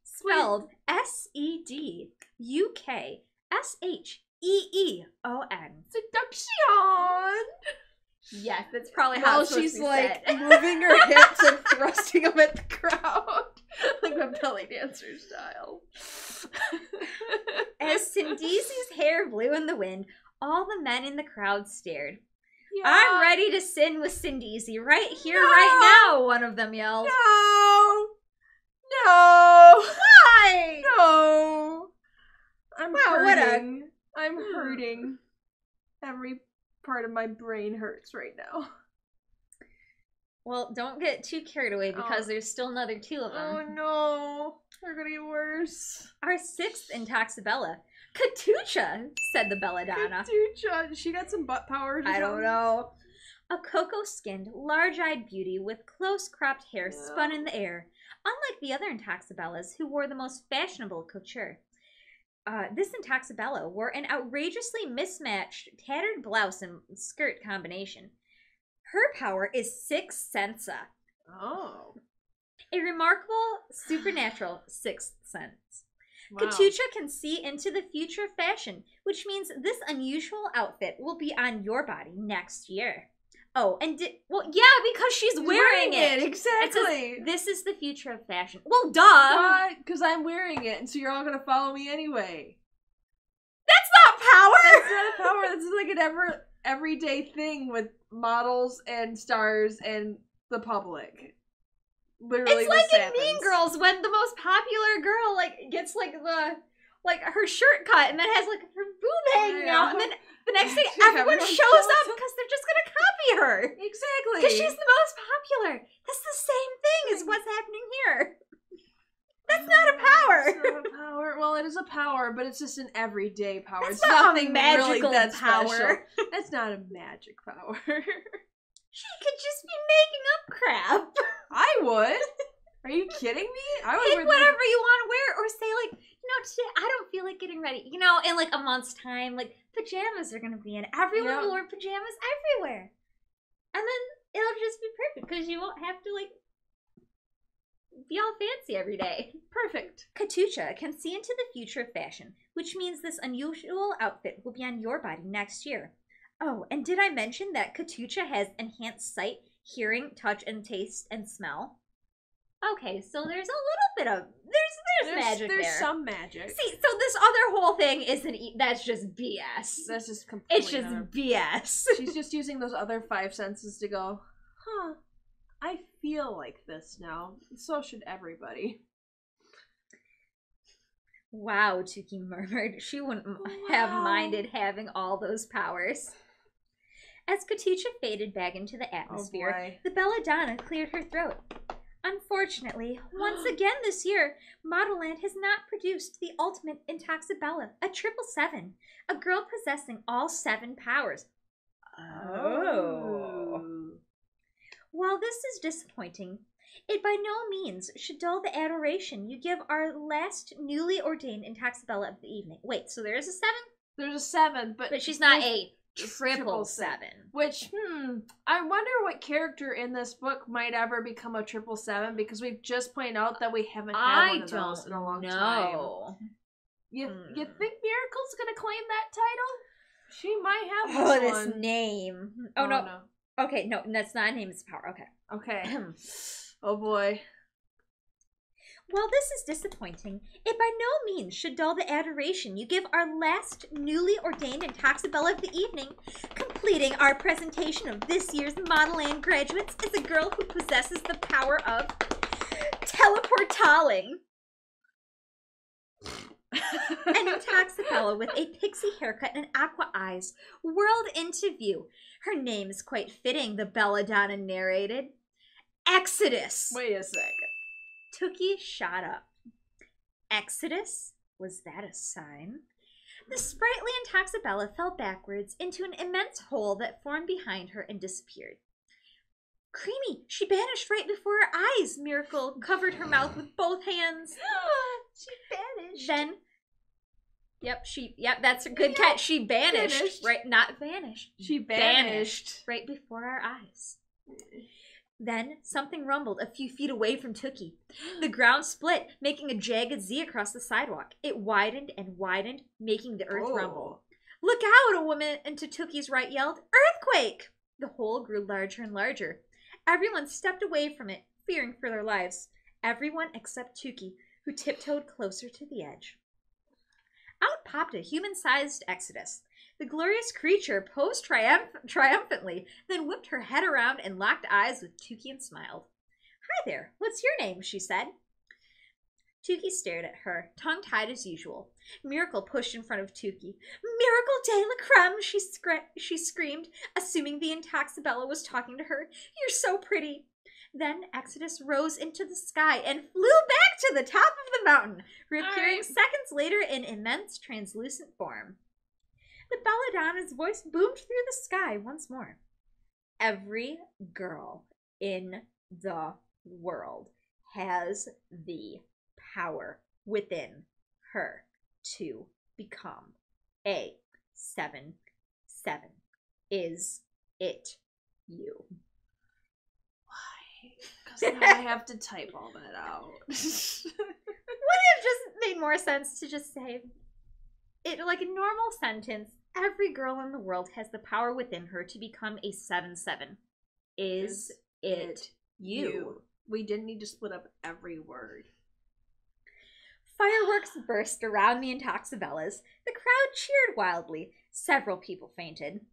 Spelled SEDUKSHEEON. Seduction. Yes, that's probably how While it's supposed she's to be like said. moving her hips and thrusting them at the crowd, like a belly dancer style. As Sindisi's hair blew in the wind, all the men in the crowd stared. Yeah. I'm ready to sin with Sindisi right here, No. right now, one of them yelled. No. Why? No. I'm Wow, what a- hurting. I'm hurting. Every part of my brain hurts right now. Well, don't get too carried away because Oh. there's still another two of them. Oh no. They're gonna get worse. Our sixth in Taxabella, Katucha, said the belladonna. Dude, she got some butt powers. or I don't something? know. A cocoa-skinned, large-eyed beauty with close-cropped hair spun in the air, unlike the other Intaxabellas who wore the most fashionable couture. This Intaxabella wore an outrageously mismatched, tattered blouse and skirt combination. Her power is 6 sensa, Oh. a remarkable, supernatural 6th sense. Wow. Katucha can see into the future of fashion, which means this unusual outfit will be on your body next year. Oh, and because she's wearing it. Exactly. This is the future of fashion. Well, duh. Because I'm wearing it, and so you're all gonna follow me anyway. That's not power. That's not a power. This is like an everyday thing with models and stars and the public. Literally, It's like this in Mean happens. Girls when the most popular girl gets her shirt cut and then has her boob hanging Yeah. out, and then the next day Yeah, everyone everyone shows shows up up. because they're just gonna copy her Exactly. because she's the most popular. That's the same thing as what's happening here. That's not a power. It's not a power. Well, it is a power, but it's just an everyday power. That's it's not a nothing magical really that power. special. That's not a magic power. She could just be making up crap. I would. Are you kidding me? I would Pick wear whatever you want to wear, or say today I don't feel like getting ready. In a month's time, pajamas are gonna be in. Everyone Yeah. will wear pajamas everywhere, and then it'll just be perfect because you won't have to be all fancy every day. Perfect. Katucha can see into the future of fashion, which means this unusual outfit will be on your body next year. Oh, and did I mention that Katucha has enhanced sight, hearing, touch, and taste and smell? Okay, so there's a little bit of there's magic There's there. some magic. See, so this other whole thing isn't that's just BS. That's just completely. It's just not- BS. She's just using those other 5 senses to go, huh, I feel like this now. So should everybody. Wow, Tuki murmured. She wouldn't have Wow. minded having all those powers. As Katucha faded back into the atmosphere, Oh boy. the belladonna cleared her throat. Unfortunately, once again this year, Modelland has not produced the ultimate Intaxabella, a 777, a girl possessing all 7 powers. While this is disappointing, it by no means should dull the adoration you give our last newly ordained Intaxabella of the evening. Wait, so there is a 7? There's a 7, But she's not there's- a triple 7. Which, I wonder what character in this book might ever become a 777 because we've just pointed out that we haven't had one of those in a long time. You think Miracle's gonna claim that title? She might have Oh, this this one. name. Oh, no. Okay, no, that's not a name, it's a power. Okay. Okay. Oh boy. While this is disappointing, it by no means should dull the adoration you give our last newly ordained Intaxabella of the evening. Completing our presentation of this year's Modelland graduates is a girl who possesses the power of teleportaling. An Intaxabella with a pixie haircut and aqua eyes whirled into view. Her name is quite fitting, the belladonna narrated. Exodus. Wait a second. Tookie shot up. Exodus? Was that a sign? The sprightly Intaxabella fell backwards into an immense hole that formed behind her and disappeared. Creamy, she vanished right before her eyes. Miracle covered her mouth with both hands. She vanished. Then, that's a good catch. She vanished. Vanished. Right, not vanished. She vanished. Right before our eyes. Then something rumbled a few feet away from Tookie. The ground split, making a jagged Z across the sidewalk. It widened and widened, making the earth rumble. "Look out!" a woman to Tookie's right yelled. "Earthquake!" The hole grew larger and larger. Everyone stepped away from it, fearing for their lives. Everyone except Tookie, who tiptoed closer to the edge. Out popped a human-sized Exodus. The glorious creature posed triumphantly, then whipped her head around and locked eyes with Tookie and smiled. "Hi there, what's your name?" she said. Tookie stared at her, tongue-tied as usual. Miracle pushed in front of Tookie. "Miracle de la Creme!" she screamed, assuming the Intoxibella was talking to her. "You're so pretty." Then Exodus rose into the sky and flew back to the top of the mountain, reappearing seconds later in immense translucent form. The belladonna's voice boomed through the sky once more. "Every girl in the world has the power within her to become a 7/7. Is it you?" Why? Because now I have to type all that out. Wouldn't it have just made more sense to just say it like a normal sentence? Every girl in the world has the power within her to become a 7/7. Is it you? We didn't need to split up every word. Fireworks burst around the Intoxibellas. The crowd cheered wildly. Several people fainted.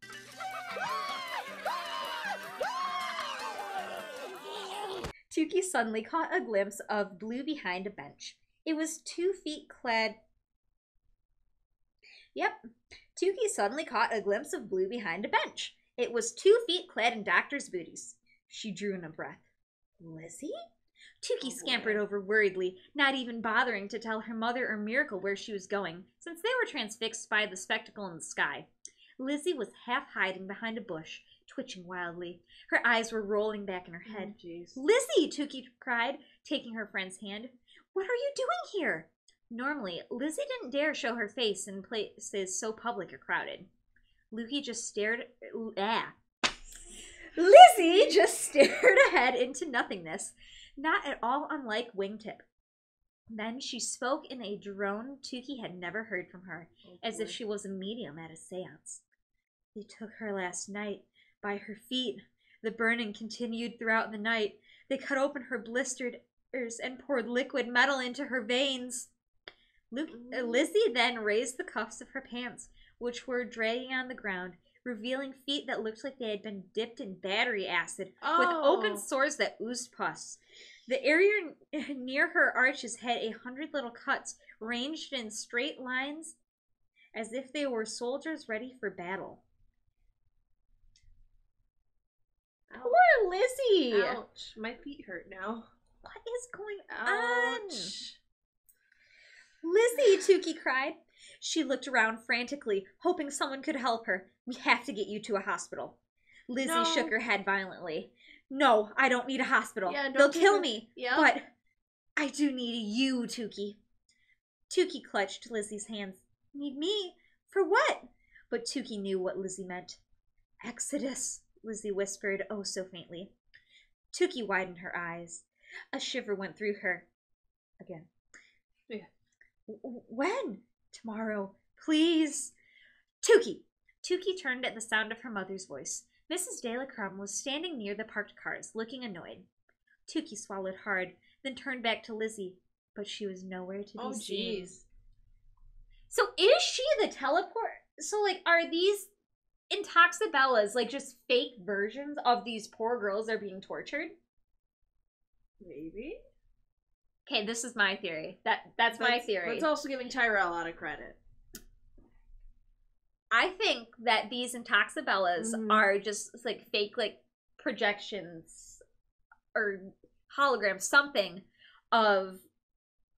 Tookie suddenly caught a glimpse of blue behind a bench. It was 2 feet clad. Tookie suddenly caught a glimpse of blue behind a bench. It was 2 feet clad in doctor's booties. She drew in a breath. "Lizzie?" Tookie scampered over worriedly, not even bothering to tell her mother or Miracle where she was going, since they were transfixed by the spectacle in the sky. Lizzie was half hiding behind a bush, twitching wildly. Her eyes were rolling back in her head. "Lizzie!" Tookie cried, taking her friend's hand. "What are you doing here?" Normally, Lizzie didn't dare show her face in places so public or crowded. Lizzie just stared ahead into nothingness, not at all unlike Wingtip. Then she spoke in a drone Tookie had never heard from her, as if she was a medium at a seance. "They took her last night, by her feet. The burning continued throughout the night. They cut open her blisters and poured liquid metal into her veins." Lizzie then raised the cuffs of her pants, which were dragging on the ground, revealing feet that looked like they had been dipped in battery acid, with open sores that oozed pus. The area near her arches had 100 little cuts, ranged in straight lines, as if they were soldiers ready for battle. Ouch. Poor Lizzie! Ouch. My feet hurt now. What is going Ouch. on? "Lizzie!" Tookie cried. She looked around frantically, hoping someone could help her. "We have to get you to a hospital." Lizzie shook her head violently. "No, I don't need a hospital. They'll kill me. Yeah. But I do need you, Tookie." Tookie clutched Lizzie's hands. "Need me? For what?" But Tookie knew what Lizzie meant. "Exodus," Lizzie whispered, oh so faintly. Tookie widened her eyes. A shiver went through her. Again. Yeah. "When?" "Tomorrow. Please." "Tookie!" Tookie turned at the sound of her mother's voice. Mrs. De la Creme was standing near the parked cars, looking annoyed. Tookie swallowed hard, then turned back to Lizzie, but she was nowhere to be seen. Jeez. So is she the teleport? So, like, are these Intoxibellas, like, just fake versions of these poor girls that are being tortured? Maybe. Okay, this is my theory. That's my theory. That's also giving Tyrell a lot of credit. I think that these Intoxibellas are just like fake, like projections or holograms, something of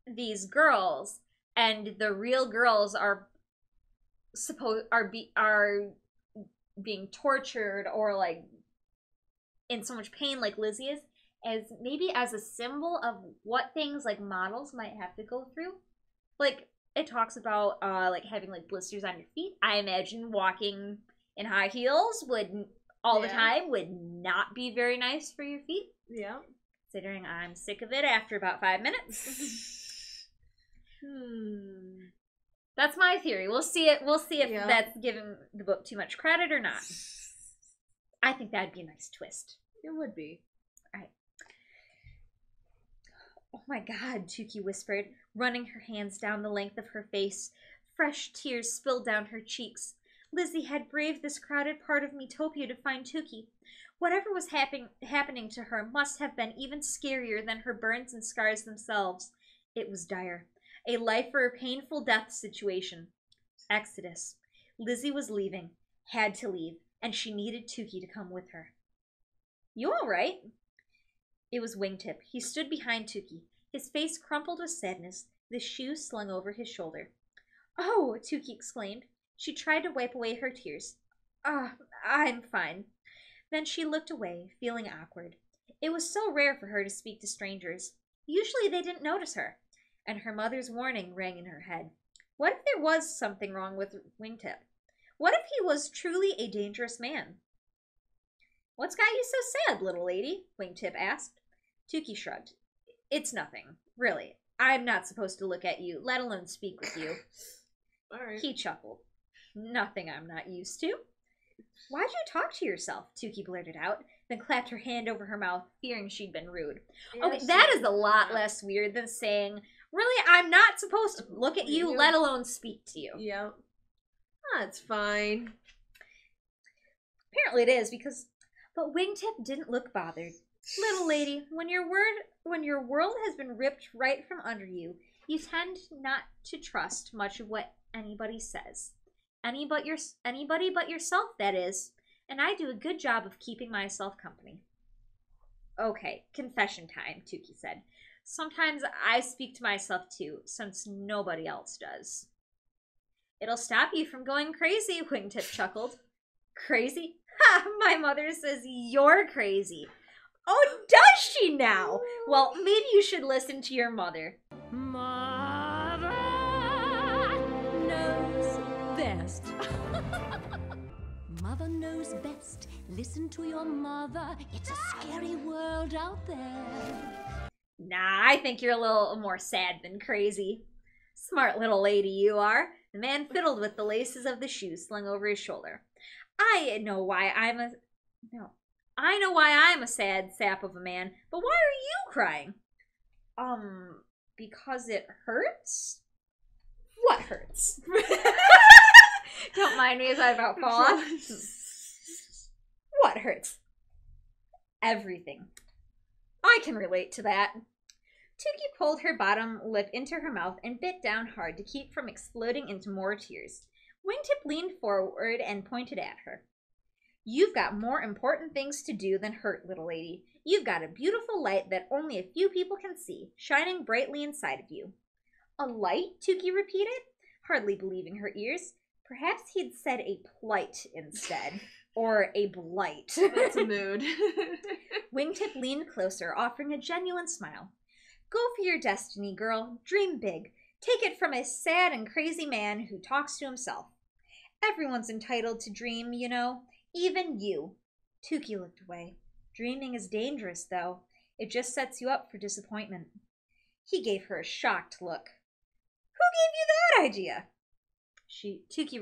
these girls, and the real girls are being tortured or like in so much pain, like Lizzie is, as maybe as a symbol of what things like models might have to go through. Like, it talks about like having like blisters on your feet. I imagine walking in high heels would all the time would not be very nice for your feet. Yeah. Considering I'm sick of it after about 5 minutes. That's my theory. We'll see if that's giving the book too much credit or not. I think that'd be a nice twist. It would be. All right. Oh my God, Tukey whispered, running her hands down the length of her face. Fresh tears spilled down her cheeks. Lizzie had braved this crowded part of Metopia to find Tukey. Whatever was happening to her must have been even scarier than her burns and scars themselves. It was dire. A life or a painful death situation. Exodus. Lizzie was leaving. Had to leave. And she needed Tukey to come with her. You all right? It was Wingtip. He stood behind Tukey, his face crumpled with sadness, the shoe slung over his shoulder. Oh, Tukey exclaimed. She tried to wipe away her tears. I'm fine. Then she looked away, feeling awkward. It was so rare for her to speak to strangers. Usually they didn't notice her. And her mother's warning rang in her head. What if there was something wrong with Wingtip? What if he was truly a dangerous man? What's got you so sad, little lady? Wingtip asked. Tukey shrugged. It's nothing, really. I'm not supposed to look at you, let alone speak with you. All right. He chuckled. Nothing I'm not used to. Why'd you talk to yourself? Tukey blurted out, then clapped her hand over her mouth, fearing she'd been rude. Okay, that is a lot less weird than saying, really, I'm not supposed to look at you, let alone speak to you. Yeah. That's fine. Apparently it is, but Wingtip didn't look bothered. Little lady, when your world has been ripped right from under you, you tend not to trust much of what anybody says. Anybody but yourself, that is. And I do a good job of keeping myself company. Okay, confession time, Tukey said. Sometimes I speak to myself too, since nobody else does. It'll stop you from going crazy, Wingtip chuckled. Crazy? Ha! My mother says you're crazy. Oh, does she now? Well, maybe you should listen to your mother. Mother knows best. Mother knows best. Listen to your mother. It's a scary world out there. Nah, I think you're a little more sad than crazy. Smart little lady you are. The man fiddled with the laces of the shoe slung over his shoulder. I know why I'm a sad sap of a man, but why are you crying? Because it hurts? What hurts? Don't mind me as I about fall off. What hurts? Everything. I can relate to that. Tukey pulled her bottom lip into her mouth and bit down hard to keep from exploding into more tears. Wingtip leaned forward and pointed at her. You've got more important things to do than hurt, little lady. You've got a beautiful light that only a few people can see, shining brightly inside of you. A light? Tukey repeated, hardly believing her ears. Perhaps he'd said a plight instead. Or a blight. That's a mood. Wingtip leaned closer, offering a genuine smile. Go for your destiny, girl. Dream big. Take it from a sad and crazy man who talks to himself. Everyone's entitled to dream, you know. Even you. Tukey looked away. Dreaming is dangerous, though. It just sets you up for disappointment. He gave her a shocked look. Who gave you that idea? Tukey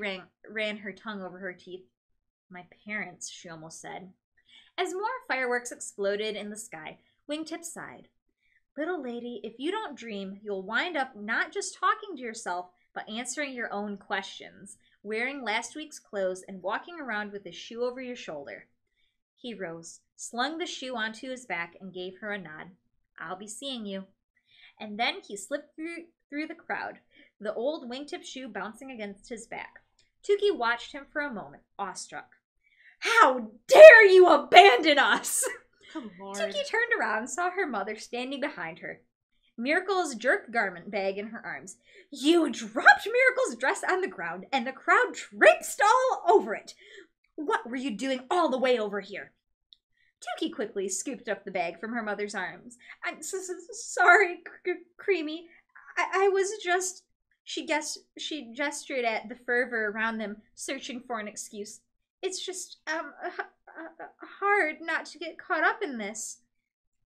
ran her tongue over her teeth. My parents, she almost said. As more fireworks exploded in the sky, Wingtip sighed. Little lady, if you don't dream, you'll wind up not just talking to yourself, but answering your own questions, wearing last week's clothes and walking around with a shoe over your shoulder. He rose, slung the shoe onto his back, and gave her a nod. I'll be seeing you. And then he slipped through the crowd, the old Wingtip shoe bouncing against his back. Tukey watched him for a moment, awestruck. How dare you abandon us! Come on. Tukey turned around and saw her mother standing behind her, Miracle's jerk garment bag in her arms. You dropped Miracle's dress on the ground, and the crowd traipsed all over it. What were you doing all the way over here? Tukey quickly scooped up the bag from her mother's arms. I'm sorry, Creamy. I was just... She gestured at the fervor around them, searching for an excuse. It's just, hard not to get caught up in this.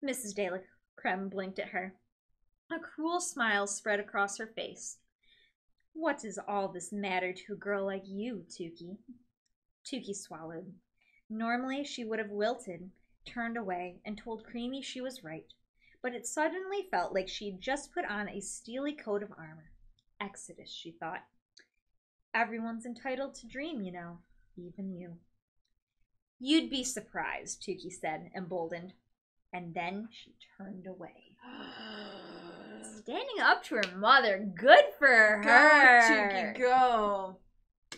Mrs. de la Creme blinked at her. A cruel smile spread across her face. What does all this matter to a girl like you, Tukey? Tukey swallowed. Normally she would have wilted, turned away, and told Creamy she was right, but it suddenly felt like she'd just put on a steely coat of armor. Exodus, she thought. Everyone's entitled to dream, you know, even you. You'd be surprised, Tukey said, emboldened. And then she turned away. Standing up to her mother, good for her. Go, Tukey, go.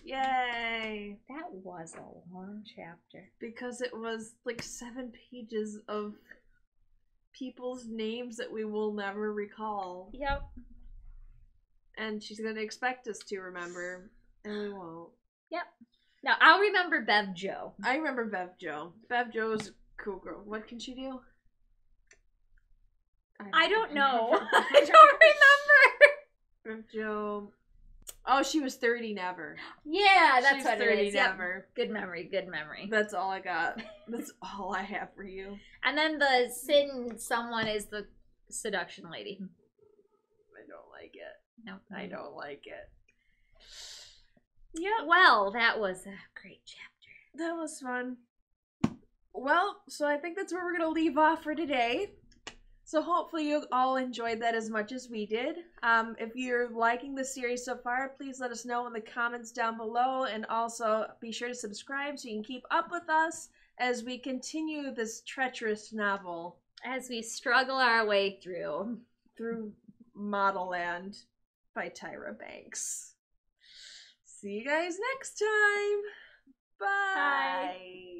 Yay. That was a long chapter. Because it was like 7 pages of people's names that we will never recall. Yep. And she's going to expect us to remember, and we won't. Yep. Now, I'll remember Bev Jo. I remember Bev Jo. Bev Jo's a cool girl. What can she do? I don't know. I don't remember. Bev Jo. Oh, she was 30 Never. Yeah, that's She's what 30 it is. Yep. Never. Good memory, good memory. That's all I got. That's all I have for you. And then the Sin someone is the seduction lady. I don't like it. No, I don't like it. Yep. Well, that was a great chapter. That was fun. Well, so I think that's where we're going to leave off for today. So hopefully you all enjoyed that as much as we did. If you're liking the series so far, please let us know in the comments down below. And also be sure to subscribe so you can keep up with us as we continue this treacherous novel. As we struggle our way through Model Land by Tyra Banks. See you guys next time. Bye. Bye.